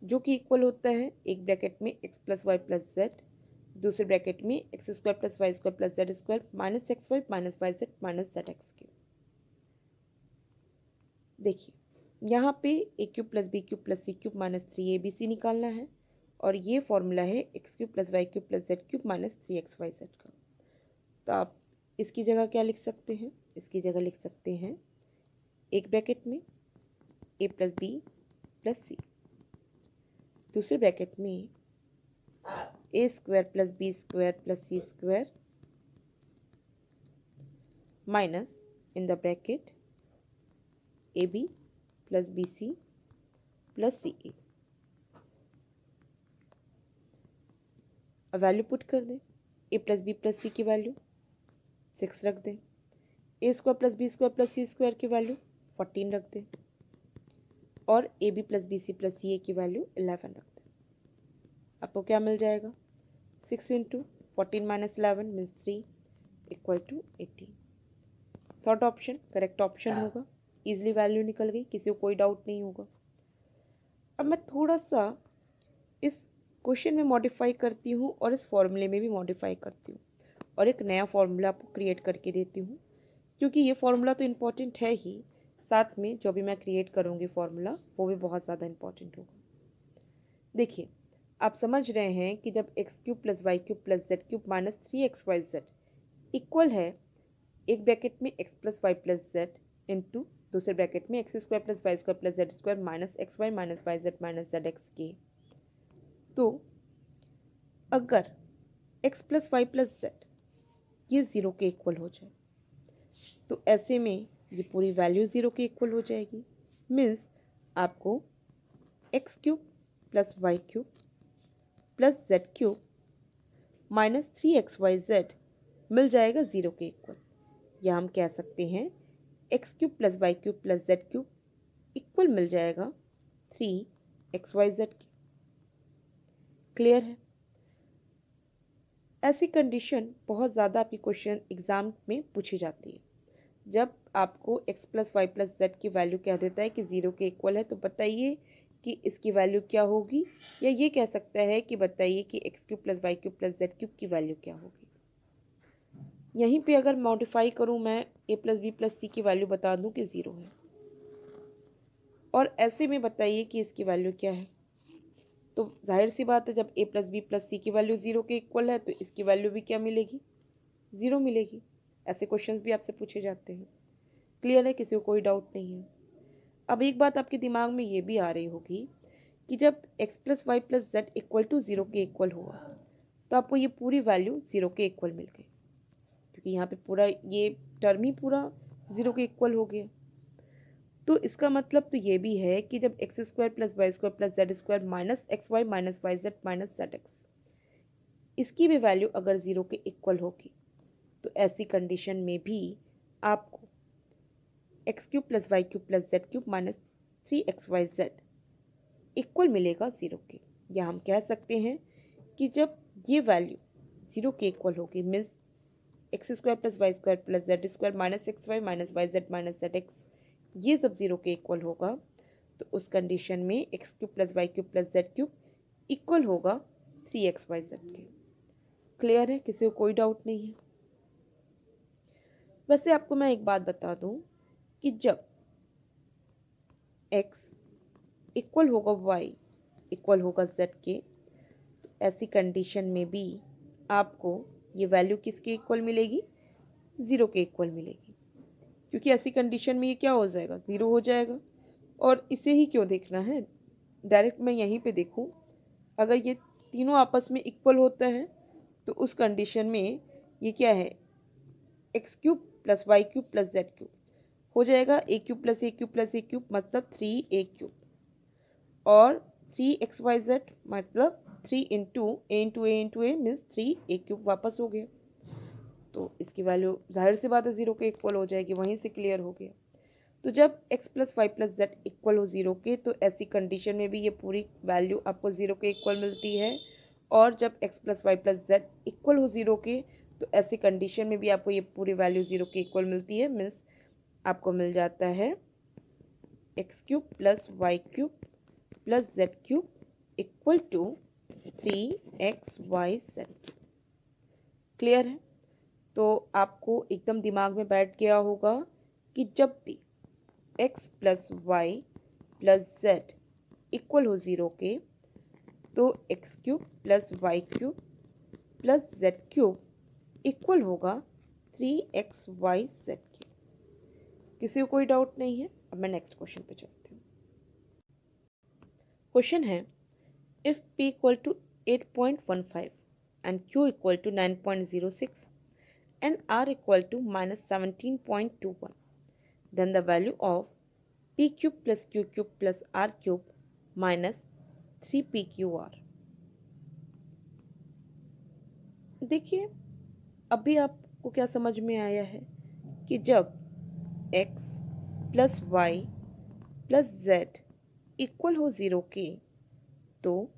जो कि equal होता है एक bracket में x plus Y plus z, दूसरे ब्रैकेट में x square plus Y square plus Z square minus x Y minus Y Z minus Z x cube. देखिए यहाँ पे a cube plus B cube plus C cube minus 3abc निकालना है और ये formula है x cube plus Y cube plus Z cube minus 3xyz का। तो आप इसकी जगह क्या लिख सकते हैं, इसकी जगह लिख सकते हैं एक ब्रैकेट में ए प्लस बी प्लस सी, दूसरे ब्रैकेट में a square plus B square plus C square minus in the bracket a B plus B C plus C a. अब वैल्यू पुट कर दें, ए प्लस बी प्लस सी की value 6 रख दें, a square plus B square plus C square की value 14 रख दें और a B plus B C plus C a की वैल्यू 11 रख दें। आपको क्या मिल जाएगा, 6 into 14 minus 11 means 3 equal to 18। Third option correct option होगा। ईजिली वैल्यू निकल गई, किसी को कोई डाउट नहीं होगा। अब मैं थोड़ा सा इस क्वेश्चन में मॉडिफाई करती हूँ और इस फॉर्मूले में भी मॉडिफाई करती हूँ और एक नया फॉर्मूला आपको क्रिएट करके देती हूँ, क्योंकि ये फॉर्मूला तो इम्पॉर्टेंट है ही, साथ में जो भी मैं क्रिएट करूँगी फॉर्मूला वो भी बहुत ज़्यादा इम्पॉर्टेंट होगा। देखिए आप समझ रहे हैं कि जब X cube plus Y cube plus Z cube minus 3xyz equal है एक ब्रैकेट में x plus Y plus Z into दूसरे ब्रैकेट में x square plus Y square plus Z square minus x Y minus Y Z minus Z x के, तो अगर X plus Y plus Z ये zero के equal हो जाए तो ऐसे में ये पूरी वैल्यू ज़ीरो के इक्वल हो जाएगी। मीन्स आपको x cube plus Y cube plus Z cube minus 3xyz मिल जाएगा ज़ीरो के इक्वल, या हम कह सकते हैं x cube plus Y cube plus Z cube equal मिल जाएगा 3xyz की। क्लियर है। ऐसी कंडीशन बहुत ज़्यादा आपकी क्वेश्चन एग्जाम में पूछी जाती है। जब आपको X plus Y plus Z की वैल्यू कह देता है कि ज़ीरो के इक्वल है तो बताइए कि इसकी वैल्यू क्या होगी, या ये कह सकता है कि बताइए कि X cube plus Y cube plus Z cube की वैल्यू क्या होगी। यहीं पे अगर मॉडिफाई करूँ मैं ए प्लस बी प्लस सी की वैल्यू बता दूँ कि ज़ीरो है, और ऐसे में बताइए कि इसकी वैल्यू क्या है, तो जाहिर सी बात है जब ए प्लस बी प्लस सी की वैल्यू ज़ीरो के इक्वल है तो इसकी वैल्यू भी क्या मिलेगी, ज़ीरो मिलेगी। ऐसे क्वेश्चंस भी आपसे पूछे जाते हैं। क्लियर है, किसी को कोई डाउट नहीं है। अब एक बात आपके दिमाग में ये भी आ रही होगी कि जब X plus Y plus Z equal to zero के इक्वल हुआ तो आपको ये पूरी वैल्यू ज़ीरो के इक्वल मिल गई, क्योंकि यहाँ पे पूरा ये टर्म ही पूरा ज़ीरो के इक्वल हो गया। तो इसका मतलब तो ये भी है कि जब X square plus Y square plus Z square minus x Y minus Y Z minus Z X, इसकी भी वैल्यू अगर ज़ीरो के इक्वल होगी तो ऐसी कंडीशन में भी आपको x cube plus Y cube plus Z cube minus 3xyz equal मिलेगा ज़ीरो के। या हम कह सकते हैं कि जब ये वैल्यू ज़ीरो के इक्वल होगी, means X square plus Y square plus Z square minus x Y minus Y Z minus Z X, ये जब ज़ीरो के इक्वल होगा तो उस कंडीशन में x cube plus Y cube plus Z cube equal होगा 3xyz के। Clear है? किसी को कोई डाउट नहीं है? वैसे आपको मैं एक बात बता दूं कि जब x इक्वल होगा y इक्वल होगा z के, तो ऐसी कंडीशन में भी आपको ये वैल्यू किसके इक्वल मिलेगी? ज़ीरो के इक्वल मिलेगी, क्योंकि ऐसी कंडीशन में ये क्या हो जाएगा? ज़ीरो हो जाएगा। और इसे ही क्यों देखना है, डायरेक्ट मैं यहीं पे देखूं, अगर ये तीनों आपस में इक्वल होता है तो उस कंडीशन में ये क्या है? X cube plus Y cube plus Z cube हो जाएगा A cube plus A cube plus A cube, मतलब 3a क्यूब, और 3xyz मतलब 3 मीन्स 3a क्यूब वापस हो गया। तो इसकी वैल्यू जाहिर सी बात है ज़ीरो के इक्वल हो जाएगी, वहीं से क्लियर हो गया। तो जब x plus Y plus Z equal हो ज़ीरो के, तो ऐसी कंडीशन में भी ये पूरी वैल्यू आपको ज़ीरो के इक्वल मिलती है। और जब x plus Y plus Z equal हो ज़ीरो के, तो ऐसी कंडीशन में भी आपको ये पूरी वैल्यू ज़ीरो के इक्वल मिलती है। मीन्स आपको मिल जाता है x cube plus Y cube plus Z cube equal to 3xyz। Clear है? तो आपको एकदम दिमाग में बैठ गया होगा कि जब भी x plus Y plus Z equal हो ज़ीरो के, तो X cube plus Y cube plus Z cube equal होगा 3xyz के। किसी को कोई डाउट नहीं है? अब मैं नेक्स्ट क्वेश्चन पे चलती हूँ। क्वेश्चन है, if p equal to 8.15 and q equal to 9.06 and r equal to minus 17.21, then the value of p cube plus q cube plus r cube minus 3pqr। देखिए, अभी आपको क्या समझ में आया है कि जब x plus Y plus Z equal हो ज़ीरो के, तो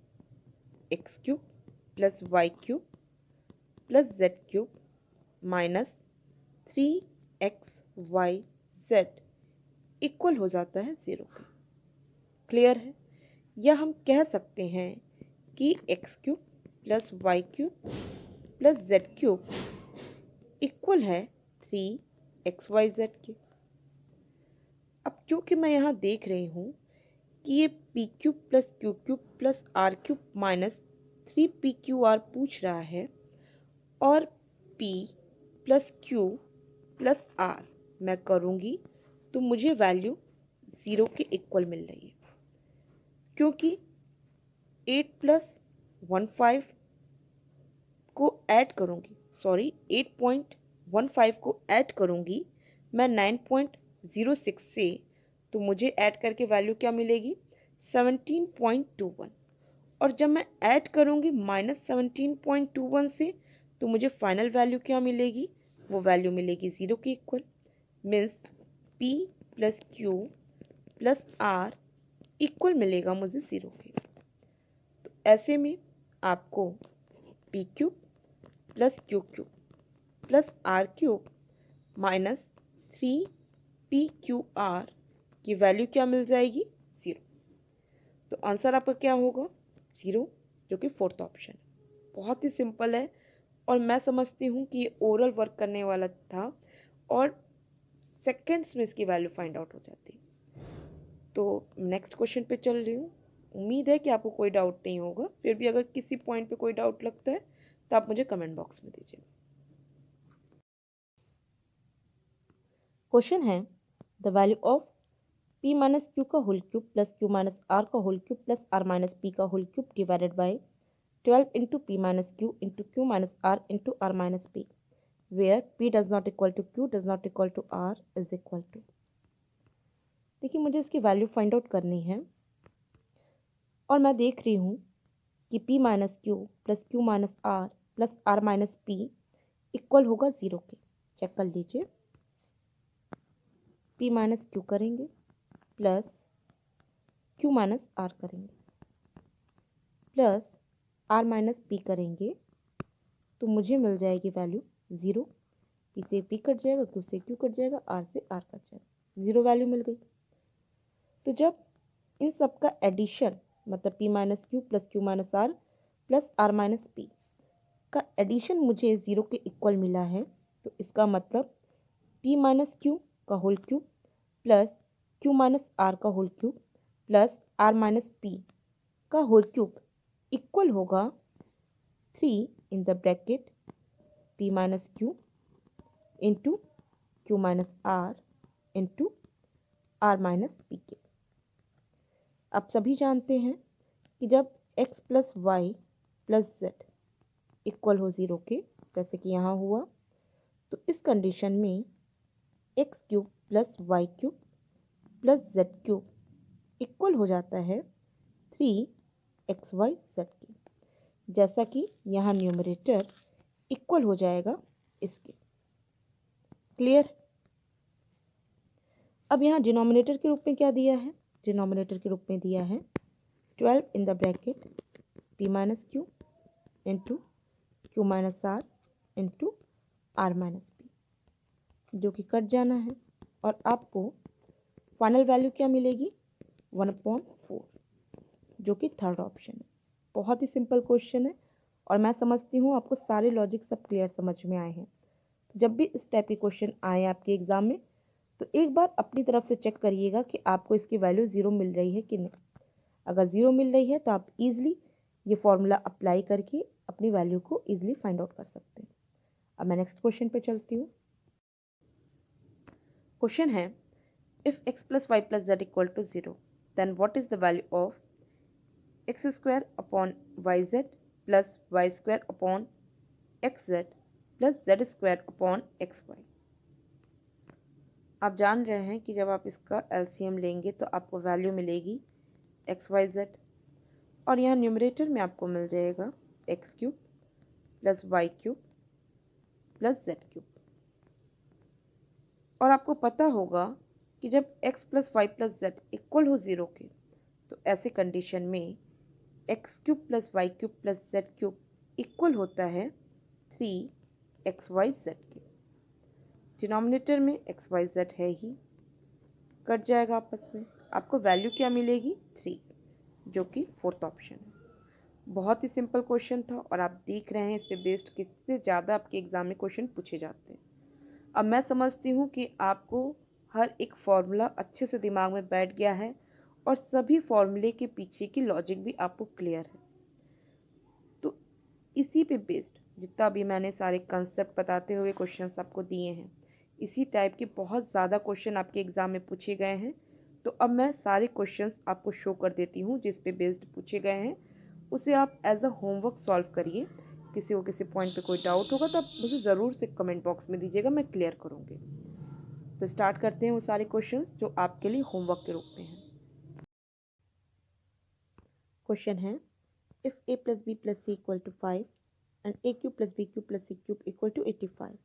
X cube plus Y cube plus Z cube minus 3xyz equal हो जाता है ज़ीरो के। क्लियर है? या हम कह सकते हैं कि X cube plus Y cube plus Z cube equal है 3xyz के। अब क्योंकि मैं यहाँ देख रही हूँ कि ये P cube plus Q cube plus R cube minus 3pqr पूछ रहा है, और p plus Q plus R मैं करूँगी तो मुझे वैल्यू ज़ीरो के इक्वल मिल रही है, क्योंकि 8 प्लस 15 को ऐड करूँगी, 8.15 को ऐड करूँगी मैं 9.06 से, तो मुझे ऐड करके वैल्यू क्या मिलेगी? 17.21। और जब मैं ऐड करूँगी -17.21 से, तो मुझे फाइनल वैल्यू क्या मिलेगी? वो वैल्यू मिलेगी ज़ीरो के equal. Means p plus Q plus R equal मिलेगा मुझे ज़ीरो के। तो ऐसे में आपको P cube plus Q cube plus R cube minus 3pqr की वैल्यू क्या मिल जाएगी? ज़ीरो। तो आंसर आपका क्या होगा? ज़ीरो, जो कि फोर्थ ऑप्शन है। बहुत ही सिंपल है, और मैं समझती हूँ कि ये ओरल वर्क करने वाला था और सेकेंड्स में इसकी वैल्यू फाइंड आउट हो जाती। तो नेक्स्ट क्वेश्चन पे चल रही हूँ। उम्मीद है कि आपको कोई डाउट नहीं होगा। फिर भी अगर किसी पॉइंट पे कोई डाउट लगता है तो आप मुझे कमेंट बॉक्स में दीजिए। क्वेश्चन है, the value of p minus q का whole cube plus Q minus r का whole cube plus are minus P का whole cube divided by 12 into p minus Q into Q minus are into are minus p, where p does not equal to q does not equal to r is equal to. देखिए मुझे इसकी value find out करनी है और मैं देख रही हूँ कि p minus Q plus Q minus R plus are minus P equal होगा 0 के। चेक कर लीजिए, p माइनस क्यू करेंगे प्लस q माइनस आर करेंगे प्लस r माइनस पी करेंगे तो मुझे मिल जाएगी वैल्यू 0। p से p कट जाएगा, q से q कट जाएगा, r से r कट जाएगा, 0 वैल्यू मिल गई। तो जब इन सब का एडिशन मतलब p minus Q plus Q minus R plus are minus P का एडिशन मुझे 0 के इक्वल मिला है, तो इसका मतलब p माइनस क्यू का whole cube plus q minus r का whole cube plus r minus P का होल क्यूब इक्वल होगा 3 in the bracket p minus Q into Q minus are into are minus p के। आप सभी जानते हैं कि जब x plus Y plus Z equal हो 0 के, जैसे कि यहाँ हुआ, तो इस कंडीशन में x cube plus Y cube plus Z cube equal हो जाता है 3xy z के, जैसा कि यहाँ न्यूमरेटर इक्वल हो जाएगा इसके। क्लियर? अब यहाँ डिनोमिनेटर के रूप में क्या दिया है? डिनोमिनेटर के रूप में दिया है 12 in the bracket p minus Q into Q minus are into are minus P, जो कि कट जाना है और आपको फाइनल वैल्यू क्या मिलेगी? 1/4, जो कि थर्ड ऑप्शन है। बहुत ही सिंपल क्वेश्चन है और मैं समझती हूँ आपको सारे लॉजिक सब क्लियर समझ में आए हैं। जब भी इस टाइप के क्वेश्चन आए आपके एग्जाम में तो एक बार अपनी तरफ से चेक करिएगा कि आपको इसकी वैल्यू 0 मिल रही है कि नहीं। अगर 0 मिल रही है तो आप इजीली ये फॉर्मूला अप्लाई करके अपनी वैल्यू को इजीली फाइंड आउट कर सकते हैं। अब मैं नेक्स्ट क्वेश्चन पे चलती हूँ। क्वेश्चन है, if x plus Y plus Z equal to 0 then what is the value of X square upon Y Z plus Y square upon X Z plus Z square upon X Y. आप जान रहे हैं कि जब आप इसका LCM लेंगे तो आपको वैल्यू मिलेगी एक्स वाई जेड और यहाँ न्यूमरेटर में आपको मिल जाएगा x cube plus Y cube plus Z cube. और आपको पता होगा कि जब x plus Y plus Z equal हो 0 के, तो ऐसे कंडीशन में x cube plus Y cube plus Z cube equal होता है 3xy z के। डिनोमिनेटर में एक्स वाई जेड है ही, कट जाएगा आपस में, आपको वैल्यू क्या मिलेगी? 3, जो कि फोर्थ ऑप्शन है। बहुत ही सिंपल क्वेश्चन था और आप देख रहे हैं इस पे बेस्ड कितने ज़्यादा आपके एग्जाम में क्वेश्चन पूछे जाते हैं। अब मैं समझती हूँ कि आपको हर एक फॉर्मूला अच्छे से दिमाग में बैठ गया है और सभी फॉर्मूले के पीछे की लॉजिक भी आपको क्लियर है। तो इसी पे बेस्ड जितना भी मैंने सारे कंसेप्ट बताते हुए क्वेश्चंस आपको दिए हैं, इसी टाइप के बहुत ज़्यादा क्वेश्चन आपके एग्ज़ाम में पूछे गए हैं। तो अब मैं सारे क्वेश्चंस आपको शो कर देती हूँ जिस पे बेस्ड पूछे गए हैं, उसे आप एज अ होमवर्क सॉल्व करिए। किसी को किसी पॉइंट पे कोई डाउट होगा तो आप मुझे ज़रूर से कमेंट बॉक्स में दीजिएगा, मैं क्लियर करूँगी। तो स्टार्ट करते हैं वो सारे क्वेश्चंस जो आपके लिए होमवर्क के रूप में हैं। क्वेश्चन है, if a plus B plus C equal to 5 and a cube plus b cube plus c cube equal to 85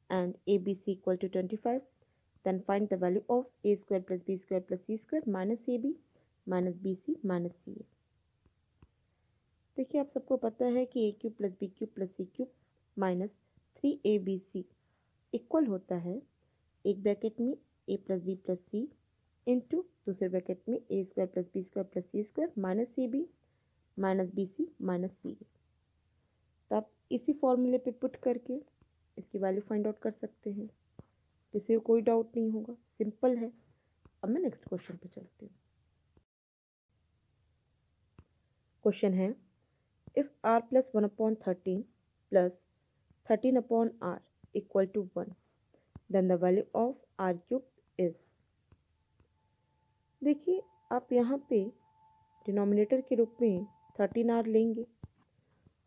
and a b c equal to 25 then find the value of a square plus b square plus c square minus ab minus bc minus ca। देखिए आप सबको पता है कि a cube plus b cube plus c cube minus 3abc equal होता है एक bracket में a plus B plus c into दूसरे ब्रैकेट में a square plus B square plus C square minus c b minus b c minus c a. तो आप इसी फॉर्मूले पे पुट करके इसकी वैल्यू फाइंड आउट कर सकते हैं, जिससे कोई डाउट नहीं होगा, सिंपल है। अब मैं नेक्स्ट क्वेश्चन पे चलती हूँ। क्वेश्चन है, if r plus 1/13 plus 13/r equal to 1 then the value of r cube is. देखिए आप यहाँ पे डिनोमिनेटर के रूप में 13r लेंगे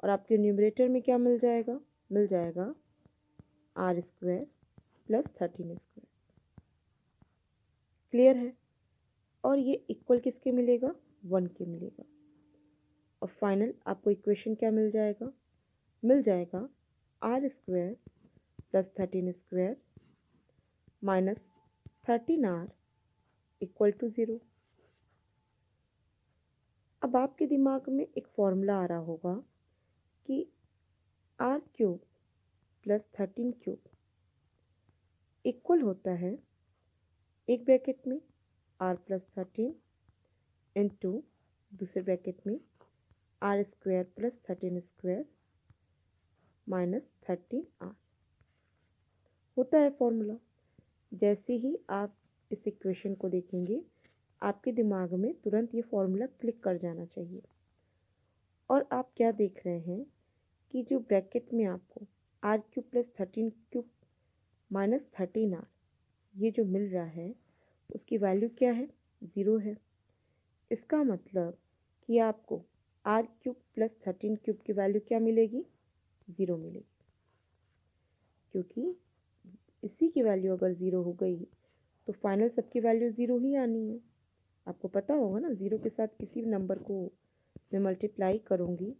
और आपके न्यूमरेटर में क्या मिल जाएगा? मिल जाएगा r square plus 13 square. Clear है? और ये इक्वल किसके मिलेगा, 1 के मिलेगा। और फाइनल आपको इक्वेशन क्या मिल जाएगा, r square plus 13 square minus 13r equal to 0। अब आपके दिमाग में एक फॉर्मूला आ रहा होगा कि r cube plus 13 cube equal होता है एक ब्रैकेट में आर प्लस 13 इंटू दूसरे ब्रैकेट में r square plus 13 square minus 13r होता है फॉर्मूला। जैसे ही आप इस इक्वेशन को देखेंगे आपके दिमाग में तुरंत ये फॉर्मूला क्लिक कर जाना चाहिए। और आप क्या देख रहे हैं कि जो ब्रैकेट में आपको r cube plus 13 cube minus 13r ये जो मिल रहा है उसकी वैल्यू क्या है, 0 है। इसका मतलब कि आपको आर क्यूब प्लस 13 क्यूब की वैल्यू क्या मिलेगी, 0 मिलेगी, क्योंकि इसी की वैल्यू अगर 0 हो गई तो फाइनल सबकी वैल्यू 0 ही आनी है। आपको पता होगा ना, 0 के साथ किसी भी नंबर को मैं मल्टीप्लाई करूँगी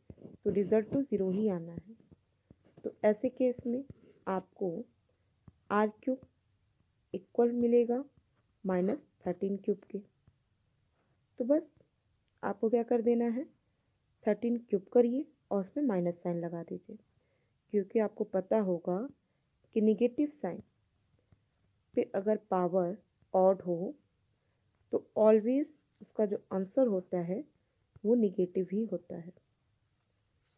तो रिज़ल्ट तो 0 ही आना है। तो ऐसे केस में आपको आर क्यूब इक्वल मिलेगा माइनस 13 क्यूब के। तो बस आपको क्या कर देना है, 13 क्यूब करिए और उसमें माइनस साइन लगा दीजिए, क्योंकि आपको पता होगा कि निगेटिव साइन पे अगर पावर ऑड हो तो ऑलवेज उसका जो आंसर होता है वो निगेटिव ही होता है।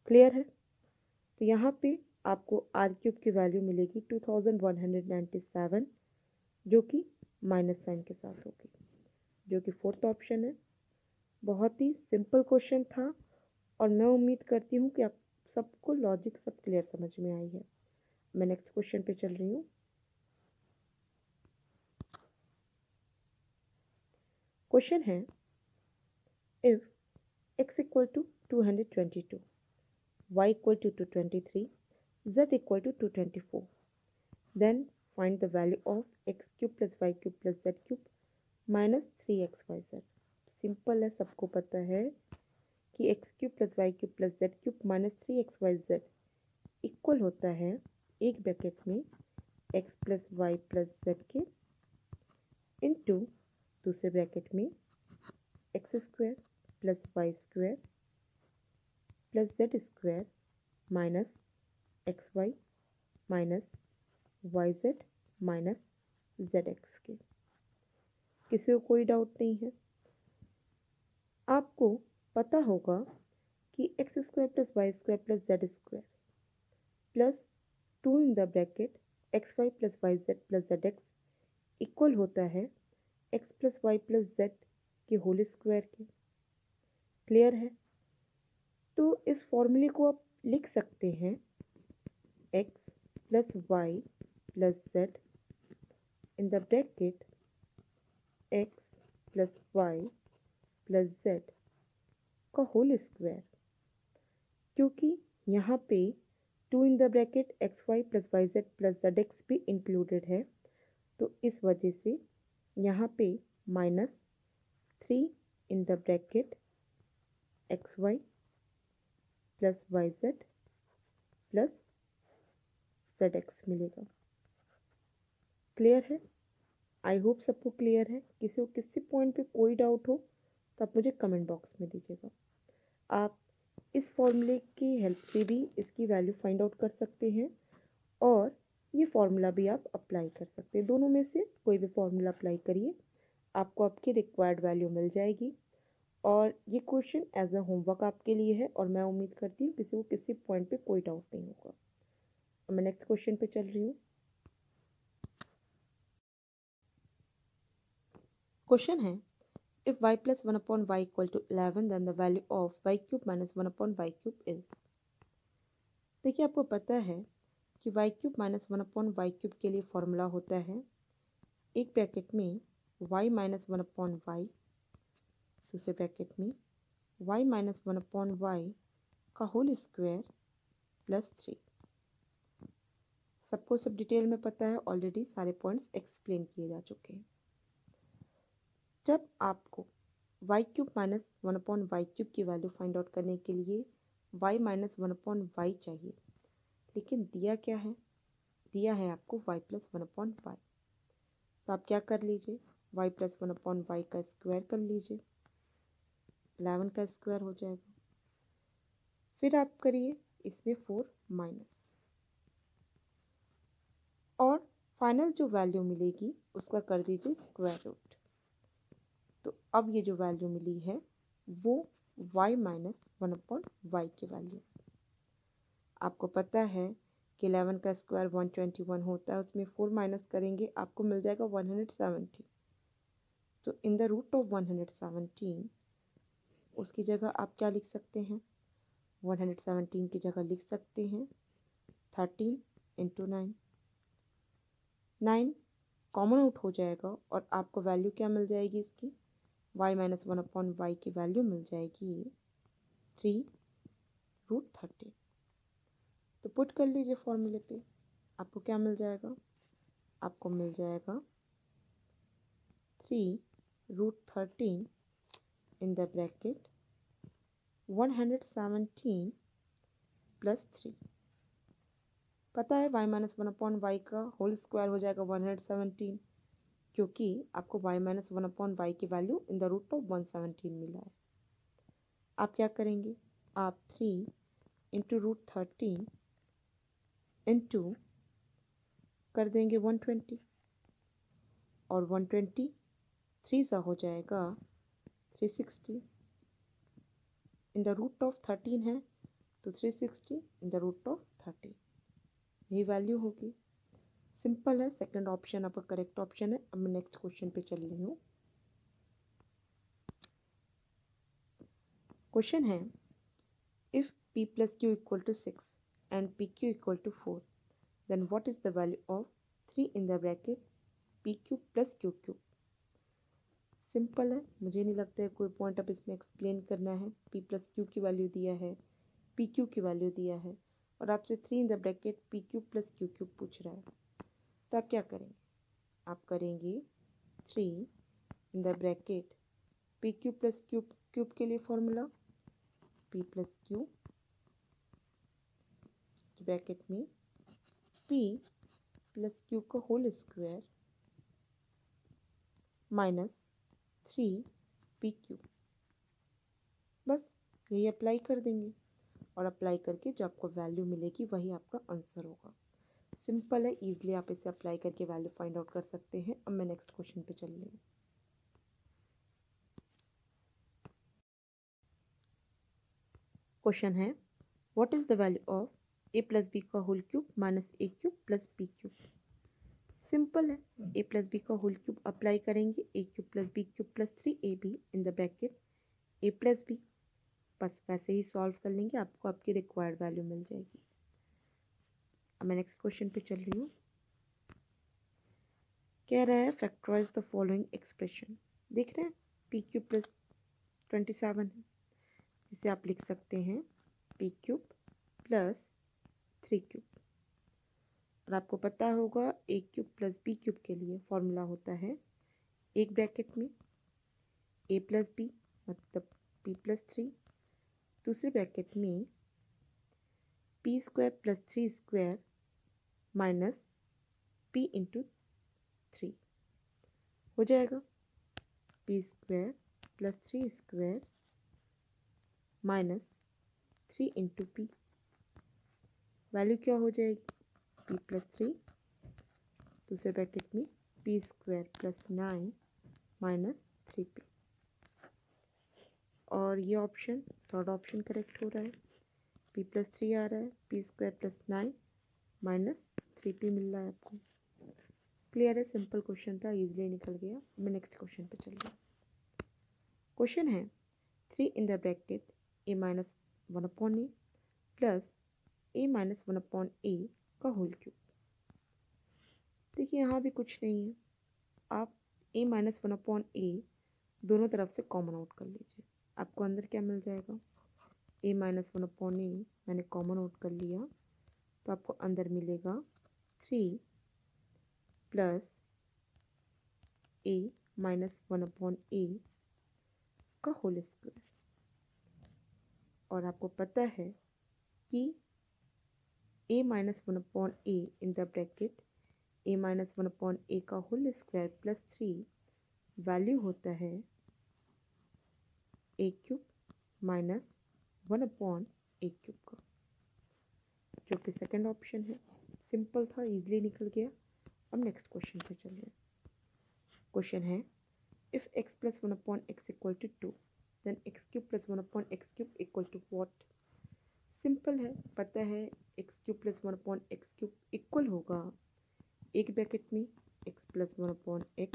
क्लियर है। तो यहाँ पे आपको आर क्यूब की वैल्यू मिलेगी 2197 जो कि माइनस साइन के साथ होगी, जो कि फोर्थ ऑप्शन है। बहुत ही सिंपल क्वेश्चन था और मैं उम्मीद करती हूँ कि आप सबको लॉजिक सब क्लियर समझ में आई है। मैं नेक्स्ट क्वेश्चन पे चल रही हूँ। क्वेश्चन है, if x equal to 222, y equal to 223, z equal to 224, then find the value of x cube plus Y cube plus z cube minus 3xyz। Simple है, सबको पता है कि x cube plus Y cube plus z cube minus 3xyz equal होता है एक bracket में x plus Y plus z के इंटू दूसरे ब्रैकेट में x square plus Y square plus Z square minus x Y minus Y Z minus Z x के। किसी को कोई डाउट नहीं है। आपको पता होगा कि x square plus Y square plus Z square plus 2 in the bracket x y plus y Z plus z x equal होता है x plus Y plus z के होल स्क्वायर के। क्लियर है। तो इस फॉर्मूले को आप लिख सकते हैं x plus Y plus z in the bracket x plus Y plus z का होल स्क्वायर, क्योंकि यहाँ पे 2 in the bracket x y plus y Z plus z x भी इंक्लूडेड है, तो इस वजह से यहाँ पे minus 3 in the bracket x y plus y Z plus z x मिलेगा। क्लियर है। आई होप सबको क्लियर है। किसी को किसी पॉइंट पे कोई डाउट हो तो आप मुझे कमेंट बॉक्स में दीजिएगा। आप इस फॉर्मूले की हेल्प से भी इसकी वैल्यू फाइंड आउट कर सकते हैं और ये फॉर्मूला भी आप अप्लाई कर सकते हैं। दोनों में से कोई भी फॉर्मूला अप्लाई करिए, आपको आपकी रिक्वायर्ड वैल्यू मिल जाएगी। और ये क्वेश्चन एज अ होमवर्क आपके लिए है और मैं उम्मीद करती हूँ किसी को किसी पॉइंट पे कोई डाउट नहीं होगा। मैं नेक्स्ट क्वेश्चन पे चल रही हूँ। क्वेश्चन है, if y plus 1 upon y equal to 11 then the value of y cube minus 1 upon y cube is। देखिए, आपको पता है कि y cube minus 1 upon y cube के लिए फॉर्मूला होता है एक ब्रैकेट में y माइनस 1 अपॉन वाई, दूसरे ब्रैकेट में y माइनस 1 अपॉन वाई का होल स्क्वायर प्लस 3। सबको सब डिटेल में पता है, ऑलरेडी सारे पॉइंट्स एक्सप्लेन किए जा चुके हैं। जब आपको वाई क्यूब माइनस 1/y³ की वैल्यू फाइंड आउट करने के लिए y माइनस 1/y चाहिए, लेकिन दिया क्या है, दिया है आपको y प्लस 1/y। तो आप क्या कर लीजिए, y प्लस 1/y का स्क्वायर कर लीजिए, 11 का स्क्वायर हो जाएगा। फिर आप करिए इसमें 4 माइनस, और फाइनल जो वैल्यू मिलेगी उसका कर दीजिए स्क्वायर रूट। तो अब ये जो वैल्यू मिली है वो y माइनस 1/y की वैल्यू। आपको पता है कि 11 का स्क्वायर 121 होता है, उसमें 4 माइनस करेंगे आपको मिल जाएगा 170। तो इन द रूट ऑफ 117 उसकी जगह आप क्या लिख सकते हैं, 117 की जगह लिख सकते हैं 13 इंटू 9। 9 कॉमन आउट हो जाएगा और आपको वैल्यू क्या मिल जाएगी इसकी, y माइनस 1/y की वैल्यू मिल जाएगी 3√13। तो पुट कर लीजिए फॉर्मूले पे, आपको क्या मिल जाएगा, आपको मिल जाएगा 3√13 इन द ब्रैकेट 117 प्लस 3। पता है y माइनस 1/y का होल स्क्वायर हो जाएगा 117, क्योंकि आपको y माइनस 1/y की value in the root of 117 मिला है। आप क्या करेंगे, आप 3 इंटू √13 इंटू कर देंगे 120, और 120 3 सा हो जाएगा 360। इन द रूट ऑफ 13 है तो 360 इन द रूट ऑफ 13, यही वैल्यू होगी। सिंपल है, सेकंड ऑप्शन आपका करेक्ट ऑप्शन है। अब मैं नेक्स्ट क्वेश्चन पे चल रही हूँ। क्वेश्चन है, if p plus Q equal to 6 and p q equal to 4 then what is the value of 3 in the bracket p cube plus Q cube. Simple है, मुझे नहीं लगता है कोई पॉइंट अब इसमें एक्सप्लेन करना है। p प्लस क्यू की वैल्यू दिया है, पी क्यू की वैल्यू दिया है, और आपसे 3 in the bracket p cube plus Q cube पूछ रहा है। तो आप क्या करेंगे, आप करेंगे 3 in the bracket p cube plus cube cube के लिए formula p plus Q bracket में p प्लस क्यू का होल स्क्वायर माइनस 3pq। बस यही अप्लाई कर देंगे, और अप्लाई करके जो आपको वैल्यू मिलेगी वही आपका आंसर होगा। सिंपल है, ईजिली आप इसे अप्लाई करके वैल्यू फाइंड आउट कर सकते हैं। अब मैं नेक्स्ट क्वेश्चन पे चल रही हूँ। क्वेश्चन है, what is the value of a plus B का whole cube minus a cube plus B cube. Simple है, a प्लस बी का होल क्यूब अप्लाई करेंगे, a cube plus B cube plus 3ab in the bracket a plus b. बस वैसे ही solve कर लेंगे, आपको आपकी रिक्वायर्ड वैल्यू मिल जाएगी। अब मैं नेक्स्ट क्वेश्चन पे चल रही हूँ। कह रहा है फैक्टराइज द फॉलोइंग एक्सप्रेशन। देख रहे हैं पी क्यूब प्लस 27 है, जिसे आप लिख सकते हैं पी क्यूब प्लस 3 क्यूब। और आपको पता होगा ए क्यूब प्लस बी क्यूब के लिए फॉर्मूला होता है एक ब्रैकेट में ए प्लस बी मतलब पी प्लस 3, दूसरे ब्रैकेट में P square plus 3 square minus P into 3 हो जाएगा। P square plus 3 square minus 3 into P, value क्या हो जाएगी, पी प्लस 3, दूसरे ब्रैकेट में P square plus 9 minus 3p। और ये ऑप्शन थर्ड ऑप्शन करेक्ट हो रहा है, p प्लस 3 आ रहा है, P square plus 9 minus 3p मिल रहा है आपको। क्लियर है, सिंपल क्वेश्चन था, इजीली निकल गया। मैं नेक्स्ट क्वेश्चन पे चल रही हूँ। क्वेश्चन है 3 in the bracket a minus 1/a plus a minus 1/a का होल क्यूब। देखिए यहाँ भी कुछ नहीं है, आप a माइनस 1/a दोनों तरफ से कॉमन आउट कर लीजिए। आपको अंदर क्या मिल जाएगा, a माइनस 1/a मैंने कॉमन आउट कर लिया, तो आपको अंदर मिलेगा 3 प्लस a माइनस 1/a का होल स्क्वायर। और आपको पता है कि a minus 1/a in the bracket a minus 1/a का होल स्क्वायर प्लस 3 वैल्यू होता है a³ माइनस 1/a³ का, जो कि सेकंड ऑप्शन है। सिंपल था, इजीली निकल गया। अब नेक्स्ट क्वेश्चन पे चल रहे हैं। क्वेश्चन है if x plus 1/x equal to 2 then x³ plus 1/x³ equal to what. Simple है, पता है x³ प्लस 1/x³ इक्वल होगा एक ब्रैकेट में x प्लस 1/x,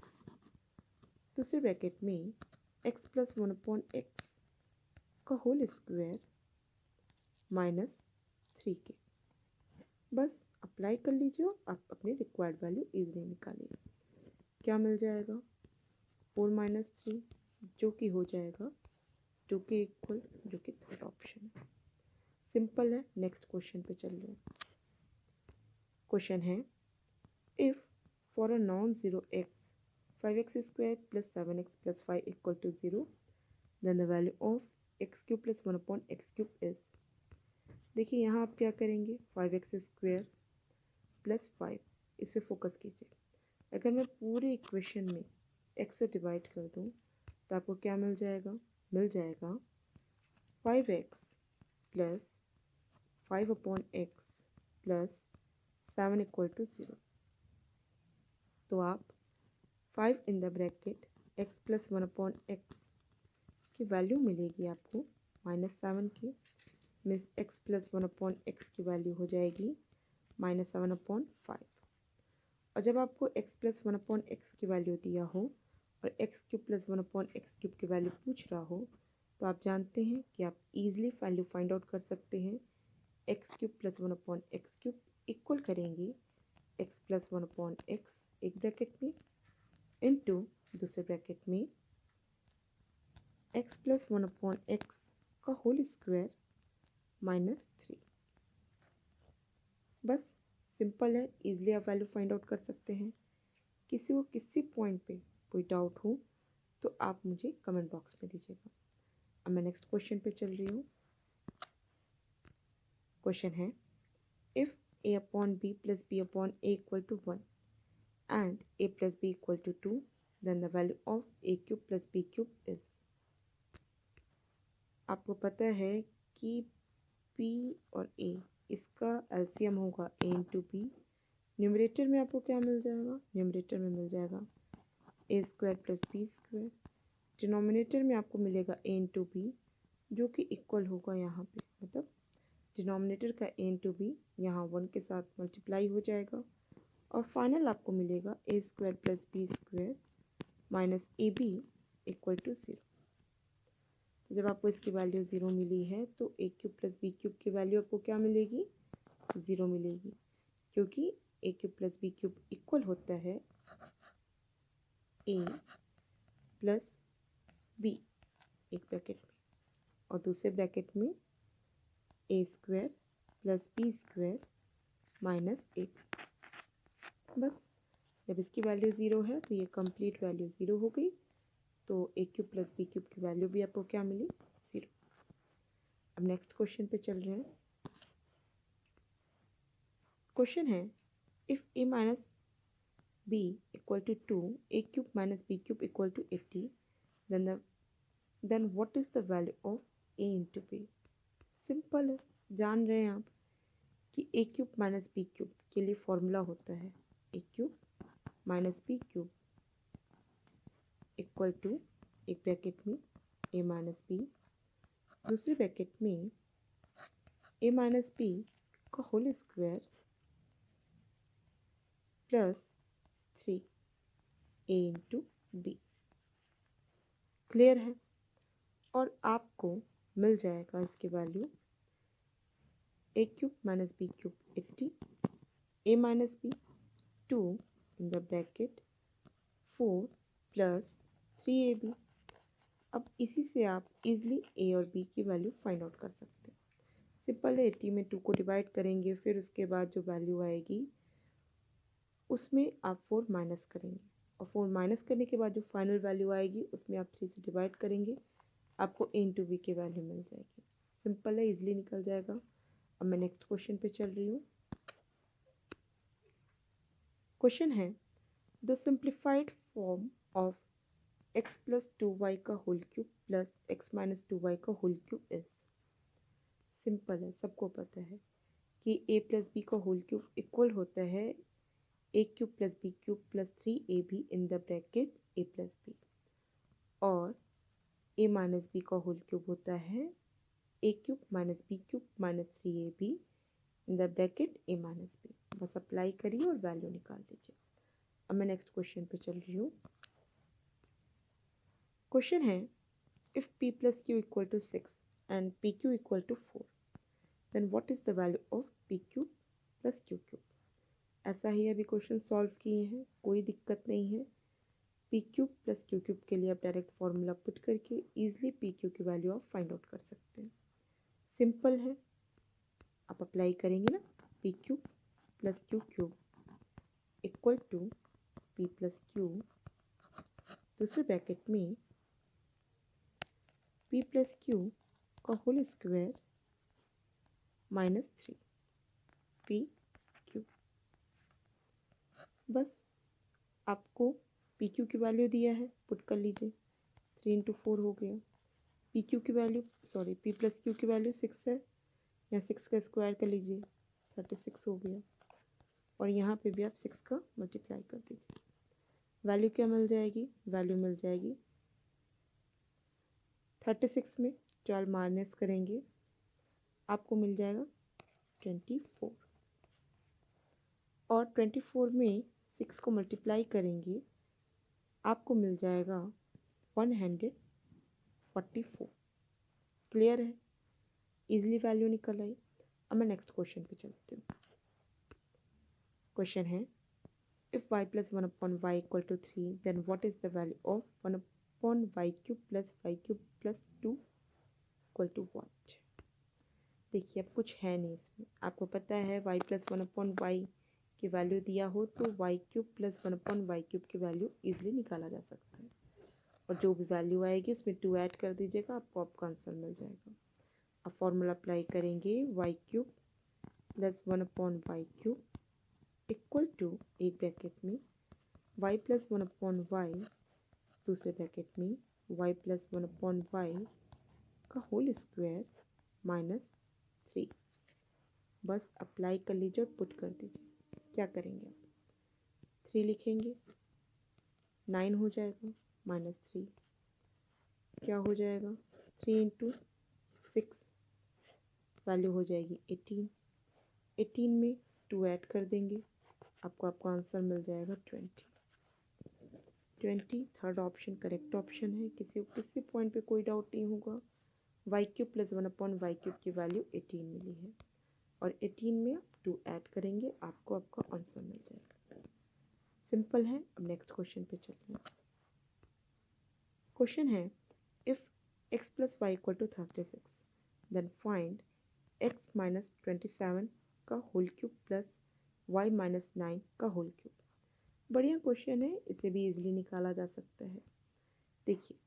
दूसरे ब्रैकेट में x प्लस 1/x का होल स्क्वायर माइनस 3 के। बस अप्लाई कर लीजिए, आप अपनी रिक्वायर्ड वैल्यू इजीली निकालिए। क्या मिल जाएगा 4 माइनस 3, जो कि हो जाएगा 2 के इक्वल, जो कि थर्ड ऑप्शन है। सिंपल है। नेक्स्ट क्वेश्चन पे चल रहे हैं। क्वेश्चन है if for a non zero x 5x square plus 7x plus 5 equal to 0 then the value of x³ plus 1/x³ is. देखिए यहाँ आप क्या करेंगे 5x स्क्वायर प्लस 5, इस पर फोकस कीजिए। अगर मैं पूरे इक्वेशन में x से डिवाइड कर दूँ तो आपको क्या मिल जाएगा 5x plus 5/x plus 7 equal to 0। तो आप 5 इन the bracket x plus 1/x की वैल्यू मिलेगी आपको -7 की, मीन्स x प्लस 1/x की वैल्यू हो जाएगी -7/5। और जब आपको x प्लस 1/x की वैल्यू दिया हो और x³ प्लस 1/x³ की वैल्यू पूछ रहा हो तो आप जानते हैं कि आप इजीली वैल्यू फाइंड आउट कर सकते हैं। x³ प्लस 1/x³ इक्वल करेंगे x प्लस 1/x एक ब्रैकेट में इनटू दूसरे ब्रैकेट में x प्लस 1/x का होल स्क्वायर -3। बस सिंपल है, इजीली आप वैल्यू फाइंड आउट कर सकते हैं। किसी को किसी पॉइंट पे कोई डाउट हो तो आप मुझे कमेंट बॉक्स में दीजिएगा। अब मैं नेक्स्ट क्वेश्चन पे चल रही हूँ। क्वेश्चन है if a/b plus b/a equal to 1 and a plus b equal to 2 then the value of a³ plus b³ is. आपको पता है कि p और a इसका एलसीएम होगा a इंटू बी। न्यूमरेटर में आपको क्या मिल जाएगा, न्यूमरेटर में मिल जाएगा a square plus B square. Denominator में आपको मिलेगा a इंटू बी, जो कि इक्वल होगा यहाँ पे, मतलब डिनोमिनेटर का a इंटू बी यहाँ 1 के साथ मल्टीप्लाई हो जाएगा और फाइनल आपको मिलेगा a square plus B square minus a b equal to 0। जब आपको इसकी वैल्यू 0 मिली है तो a³ प्लस b³ की वैल्यू आपको क्या मिलेगी 0 मिलेगी, क्योंकि a³ प्लस b³ इक्वल होता है a प्लस b एक ब्रैकेट में और दूसरे ब्रैकेट में a square plus b square minus a। बस जब इसकी वैल्यू 0 है तो ये कंप्लीट वैल्यू 0 हो गई, तो a³ प्लस b³ की वैल्यू भी आपको क्या मिली 0। अब नेक्स्ट क्वेश्चन पे चल रहे हैं। क्वेश्चन है if a minus b equal to 2 a³ minus b³ equal to 80 then what is the value of a into b। Simple है, जान रहे हैं आप कि a³ माइनस b³ के लिए फॉर्मूला होता है a³ minus b³ equal to एक ब्रैकेट में a माइनस b, दूसरे ब्रैकेट में a माइनस b का whole square plus 3 a into b. Clear है। और आपको मिल जाएगा इसकी value a³ minus b³ 80, a minus b 2 in the bracket 4 plus 3ab। अब इसी से आप इजीली a और b की वैल्यू फाइंड आउट कर सकते हैं। सिंपल है, 80 में 2 को डिवाइड करेंगे, फिर उसके बाद जो वैल्यू आएगी उसमें आप 4 माइनस करेंगे और 4 माइनस करने के बाद जो फाइनल वैल्यू आएगी उसमें आप 3 से डिवाइड करेंगे, आपको a इंटू वी की वैल्यू मिल जाएगी। सिंपल है, इजीली निकल जाएगा। अब मैं नेक्स्ट क्वेश्चन पे चल रही हूँ। क्वेश्चन है the simplified form of x plus 2y का whole cube plus x minus 2y का होल क्यूब इज। सिंपल है, सबको पता है कि a प्लस बी का होल क्यूब इक्वल होता है a cube plus B cube plus 3ab in the bracket a plus b, और a माइनस बी का होल क्यूब होता है a cube minus B cube minus 3ab in the bracket a minus b. बस apply करिए और value निकाल दीजिए। अब मैं नेक्स्ट क्वेश्चन पे चल रही हूँ। क्वेश्चन है if p plus Q equal to 6 and p q equal to 4 then what is the value of P q plus Q cube. ऐसा ही अभी क्वेश्चन सॉल्व किए हैं, कोई दिक्कत नहीं है। P cube plus Q cube के लिए आप डायरेक्ट फॉर्मूला पुट करके ईजिली पी क्यू की वैल्यू आप फाइंड आउट कर सकते हैं। सिंपल है, आप अप्लाई करेंगे ना, p cube plus Q cube equal to p plus q, दूसरे ब्रैकेट में पी प्लस क्यू का whole square minus 3 p q. बस आपको पी क्यू की वैल्यू दिया है, पुट कर लीजिए। 3 इंटू 4 हो गया। पी क्यू की वैल्यू पी प्लस क्यू की वैल्यू 6 है, यहाँ 6 का स्क्वायर कर लीजिए, 36 हो गया। और यहाँ पे भी आप 6 का मल्टीप्लाई कर दीजिए। वैल्यू क्या मिल जाएगी? वैल्यू मिल जाएगी 36 में 12 माइनस करेंगे, आपको मिल जाएगा 24, और 24 में 6 को मल्टीप्लाई करेंगे, आपको मिल जाएगा 144। क्लियर है, इजीली वैल्यू निकल आई। अब मैं नेक्स्ट क्वेश्चन पे चलती हूँ। क्वेश्चन है if y plus 1/y equal to 3 then what is the value of 1/y cube plus y cube plus 2 equal to what. देखिए अब कुछ है नहीं इसमें, आपको पता है y प्लस 1/y की वैल्यू दिया हो तो y cube plus 1/y cube की वैल्यू इजीली निकाला जा सकता है, और जो भी वैल्यू आएगी उसमें 2 ऐड कर दीजिएगा, आपको आपका आंसर मिल जाएगा। अब फॉर्मूला अप्लाई करेंगे y cube plus 1/y cube equal to एक ब्रैकेट में y प्लस 1/y, दूसरे ब्रैकेट में y प्लस 1/y का होल स्क्वायर माइनस 3। बस अप्लाई कर लीजिए और पुट कर दीजिए। क्या करेंगे आप? 3 लिखेंगे, 9 हो जाएगा, माइनस 3 क्या हो जाएगा? 3 इंटू 6 वैल्यू हो जाएगी 18। 18 में 2 ऐड कर देंगे, आपको आपका आंसर मिल जाएगा 20। 20 थर्ड ऑप्शन करेक्ट ऑप्शन है, किसी पॉइंट पे कोई डाउट नहीं होगा। y cube plus 1/y cube की वैल्यू 18 मिली है, और 18 में आप 2 ऐड करेंगे, आपको आपका आंसर मिल जाएगा। सिंपल है। अब नेक्स्ट क्वेश्चन पे चलते हैं। क्वेश्चन है if x plus y equal to 36 then find x minus 27 का whole cube plus y minus 9 का होल क्यूब। बढ़िया क्वेश्चन है, इसे भी इजीली निकाला जा सकता है। देखिए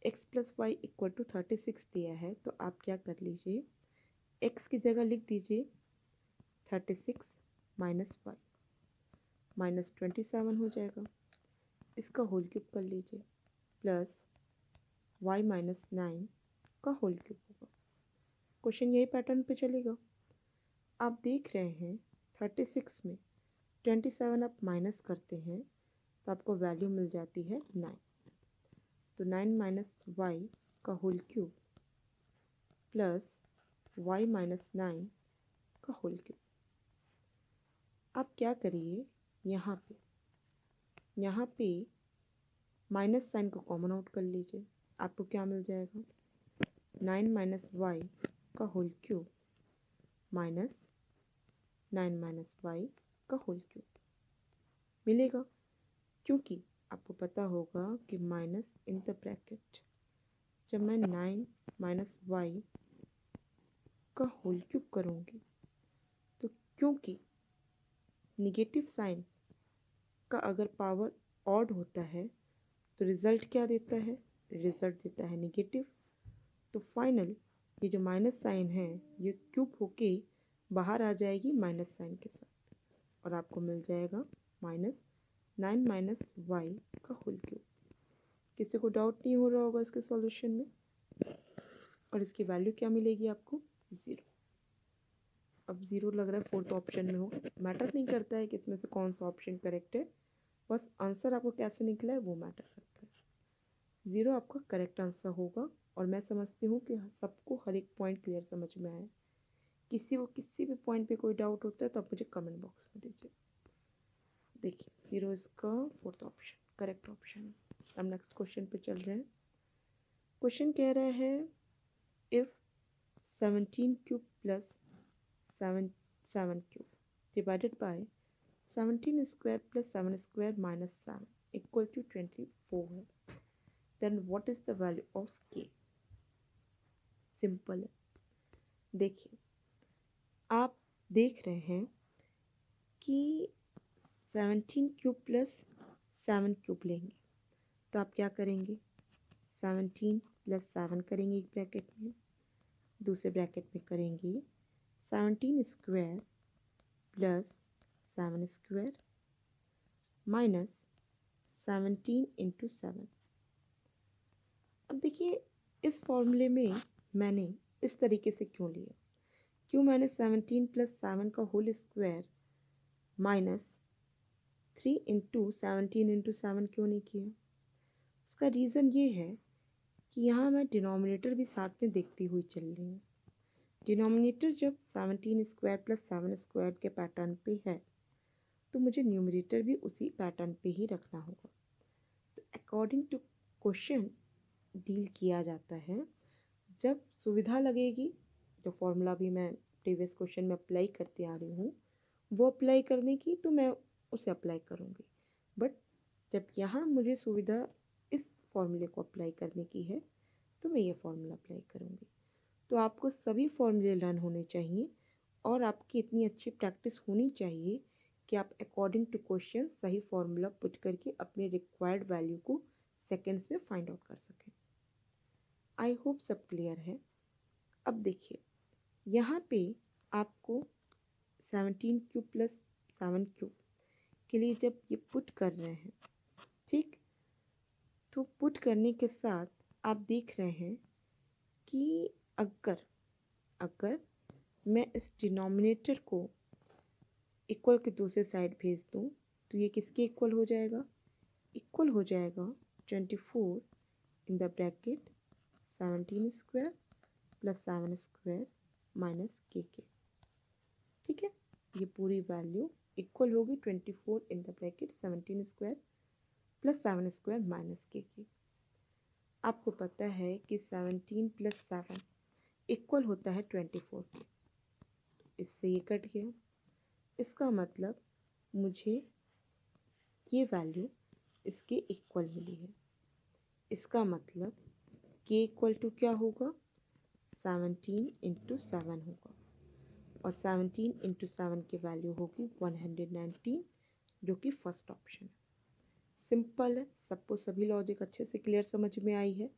x plus y equal to 36 दिया है, तो आप क्या कर लीजिए, x की जगह लिख दीजिए 36 माइनस वाई, माइनस 27 हो जाएगा, इसका होल क्यूब कर लीजिए, प्लस y माइनस 9 का होल क्यूब होगा। क्वेश्चन यही पैटर्न पे चलेगा। आप देख रहे हैं 36 में 27 आप माइनस करते हैं तो आपको वैल्यू मिल जाती है 9, तो 9 माइनस वाई का whole cube plus y minus 9 का होल क्यूब। आप क्या करिए, यहाँ पे माइनस साइन को कॉमन आउट कर लीजिए, आपको क्या मिल जाएगा? 9 माइनस वाई का whole cube minus 9 minus y का होल क्यूब मिलेगा, क्योंकि आपको पता होगा कि माइनस इन द ब्रैकेट, जब मैं 9 माइनस वाई का होल क्यूब करूँगी तो क्योंकि निगेटिव साइन का अगर पावर ऑड होता है तो रिज़ल्ट क्या देता है? रिज़ल्ट देता है नेगेटिव। तो फाइनल ये जो माइनस साइन है ये क्यूब होके बाहर आ जाएगी माइनस साइन के साथ और आपको मिल जाएगा -9 माइनस वाई का होल क्यूब। किसी को डाउट नहीं हो रहा होगा इसके सॉल्यूशन में? और इसकी वैल्यू क्या मिलेगी आपको? 0। अब 0 लग रहा है फोर्थ ऑप्शन में होगा, मैटर नहीं करता है कि इसमें से कौन सा ऑप्शन करेक्ट है, बस आंसर आपको कैसे निकला है वो मैटर करता है। 0 आपका करेक्ट आंसर होगा। और मैं समझती हूँ कि सबको हर एक पॉइंट क्लियर समझ में आया। किसी भी पॉइंट पे कोई डाउट होता है तो आप मुझे कमेंट बॉक्स में दीजिए। देखिए 0 इसका फोर्थ ऑप्शन करेक्ट ऑप्शन है। अब नेक्स्ट क्वेश्चन पे चल रहे हैं। क्वेश्चन कह रहा है if 17 cube plus 7 cube divided by 17 square plus 7 square minus 7 equal to 24 है, then what is the value of k? Simple है। देखिए आप देख रहे हैं कि 17 क्यूब प्लस 7 क्यूब लेंगे तो आप क्या करेंगे? 17 प्लस 7 करेंगे एक ब्रैकेट में, दूसरे ब्रैकेट में करेंगे 17 square plus 7 square minus 17 into 7। अब देखिए इस फॉर्मूले में मैंने इस तरीके से क्यों लिया? क्यों मैंने 17 प्लस 7 का whole square minus 3 into 17 into 7 क्यों नहीं किया? उसका रीज़न ये है कि यहाँ मैं डिनोमिनेटर भी साथ में देखती हुई चल रही हूँ। डिनोमिनेटर जब 17 स्क्वायर प्लस 7 स्क्वायर के पैटर्न पे है तो मुझे न्यूमरेटर भी उसी पैटर्न पे ही रखना होगा। तो अकॉर्डिंग टू क्वेश्चन डील किया जाता है। जब सुविधा लगेगी, जो फॉर्मूला भी मैं प्रीवियस क्वेश्चन में अप्लाई करती आ रही हूँ वो अप्लाई करने की, तो मैं उसे अप्लाई करूँगी। बट जब यहाँ मुझे सुविधा इस फॉर्मूले को अप्लाई करने की है तो मैं ये फॉर्मूला अप्लाई करूँगी। तो आपको सभी फॉर्मूले लर्न होने चाहिए और आपकी इतनी अच्छी प्रैक्टिस होनी चाहिए कि आप अकॉर्डिंग टू क्वेश्चन सही फॉर्मूला पुट करके अपने रिक्वायर्ड वैल्यू को सेकेंड्स में फाइंड आउट कर सकें। आई होप सब क्लियर है। अब देखिए यहाँ पे आपको 17 क्यूब प्लस 7 क्यूब के लिए जब ये पुट कर रहे हैं, ठीक, तो पुट करने के साथ आप देख रहे हैं कि अगर मैं इस डिनोमिनेटर को इक्वल के दूसरे साइड भेज दूँ तो ये किसके इक्वल हो जाएगा? इक्वल हो जाएगा 24 इन the bracket 17 square plus 7 square minus के। ठीक है, ये पूरी वैल्यू इक्वल होगी 24 इन the bracket 17 square plus 7 square minus के। आपको पता है कि 17 प्लस 7 इक्वल होता है 24 के। इससे ये कट गया, इसका मतलब मुझे ये वैल्यू इसके इक्वल मिली है। इसका मतलब के इक्वल टू क्या होगा? 17 इंटू 7 होगा और 17 इंटू 7 की वैल्यू होगी 119, जो कि फर्स्ट ऑप्शन है। सिंपल है, सबको सभी लॉजिक अच्छे से क्लियर समझ में आई है।